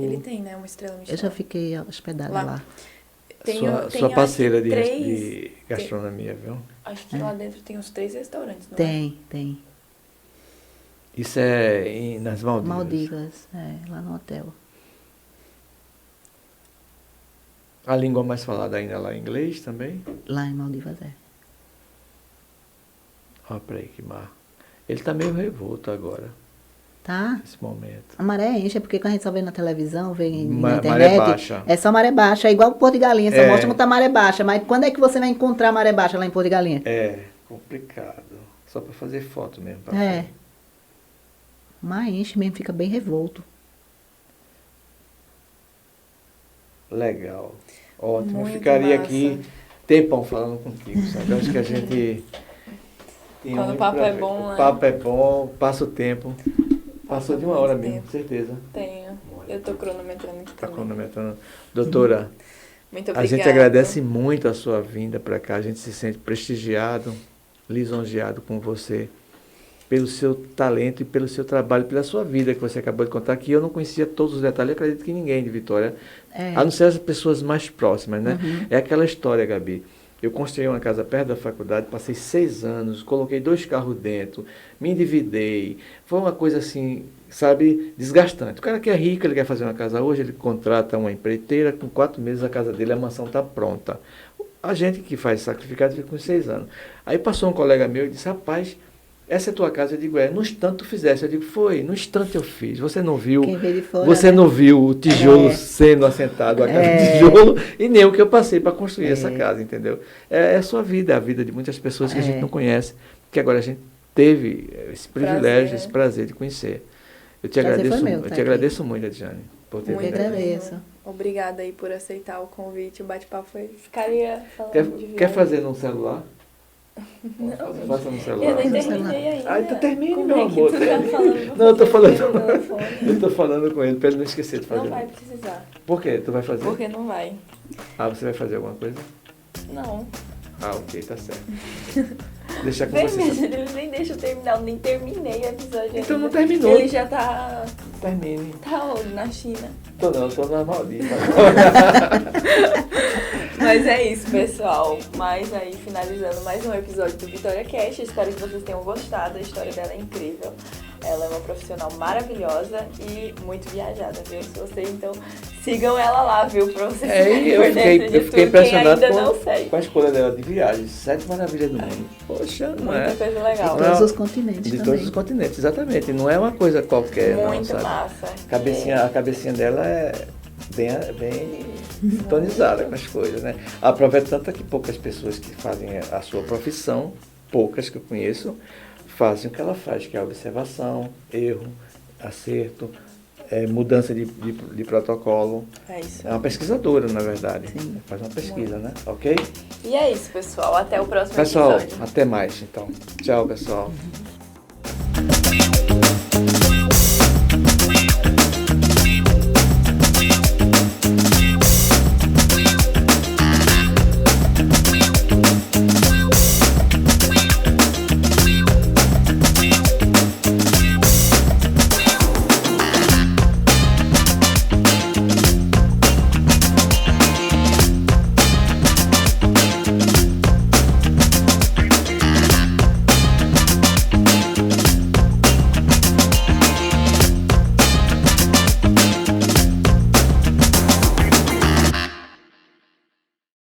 Ele tem, né? Uma estrela Michelin. Eu já fiquei hospedada lá. Sua parceira acho que de gastronomia, viu? Acho que lá dentro tem uns 3 restaurantes, não Tem. Isso é nas Maldivas. Maldivas, lá no hotel. A língua mais falada ainda lá é inglês também? Lá em Maldivas, Olha pra aí que mar. Ele tá meio revolto agora, Tá? nesse momento. A maré enche, porque quando a gente só vê na televisão, vê na Maré internet, baixa. é só maré baixa. É igual o Porto de Galinha, só É. mostra muita maré baixa. Mas quando é que você vai encontrar maré baixa lá em Porto de Galinha? É, complicado. Só pra fazer foto mesmo. Pra É. ver. O mar enche mesmo, fica bem revolto. Legal. Ótimo. Eu Muito ficaria massa. aqui tempão falando contigo, sabe? Eu acho que a gente... tem Quando o muito papo pra é ver. bom, O né? papo é bom, passa o tempo. Passou de uma hora muito mesmo, tempo. com certeza. Tenho. Eu tô cronometrando aqui Tá também. cronometrando. Doutora, Muito a obrigada. gente agradece muito a sua vinda para cá. A gente se sente prestigiado, lisonjeado com você, pelo seu talento e pelo seu trabalho, pela sua vida que você acabou de contar, que eu não conhecia todos os detalhes, eu acredito que ninguém de Vitória, a não ser as pessoas mais próximas, né? É aquela história, Gabi. Eu construí uma casa perto da faculdade, passei 6 anos, coloquei 2 carros dentro, me endividei. Foi uma coisa assim, sabe, desgastante. O cara que é rico, ele quer fazer uma casa hoje, ele contrata uma empreiteira, com 4 meses a casa dele, a mansão está pronta. A gente que faz sacrificado fica com 6 anos. Aí passou um colega meu e disse, rapaz, essa é tua casa? Eu digo, no instante tu fizesse. Eu digo, foi, no instante eu fiz. Você não viu, Quem vê de fora, você né? não viu o tijolo sendo assentado, a casa de tijolo, e nem o que eu passei para construir essa casa, entendeu? É a sua vida, a vida de muitas pessoas que a gente não conhece, que agora a gente teve esse privilégio, esse prazer de conhecer. Eu te Prazer agradeço, foi meu, eu tá te aqui. agradeço muito, Adjane, por ter Muito vindo. agradeço. Obrigada aí por aceitar o convite. O bate-papo foi... Ficaria falando Quer, de viagem. quer fazer no celular? Faça no celular. Eu nem No terminei ainda. Ah, então termine, Como meu é que amor. tu tá falando? Não, eu tô falando. Pelo telefone. Eu tô falando com ele para ele não esquecer de fazer. Não vai precisar. Por quê? Tu vai fazer? Porque não vai. Ah, você vai fazer alguma coisa? Não. Ah, ok, tá certo. Deixa com Vem, você. minha gente, ele nem deixa eu terminar. Eu nem terminei o episódio Então não ainda. terminou. Ele já tá... Termine. Tá onde? Na China. Tô não, tô na Maldivas. Mas é isso, pessoal. Mas aí, finalizando mais um episódio do Vitória Cast. Espero que vocês tenham gostado. A história dela é incrível. Ela é uma profissional maravilhosa e muito viajada, viu? Se vocês, então, sigam ela lá, viu? Pra vocês Eu por dentro de fiquei tudo. impressionado Quem ainda não segue. com a escolha dela de viagem. 7 maravilhas do mundo. Poxa, não Muita é? coisa legal. De todos os continentes De também. todos os continentes, exatamente. Não é uma coisa qualquer, não, Muito sabe? massa. A cabecinha dela é bem sintonizada com as coisas, né? Aproveita tanto que poucas pessoas que fazem a sua profissão, poucas que eu conheço, fazem o que ela faz, que é a observação, erro, acerto, mudança de protocolo. É isso. É uma pesquisadora, na verdade. Sim. Faz uma pesquisa, né? Ok? E é isso, pessoal. Até o próximo Pessoal, episódio. até mais, então. Tchau, pessoal.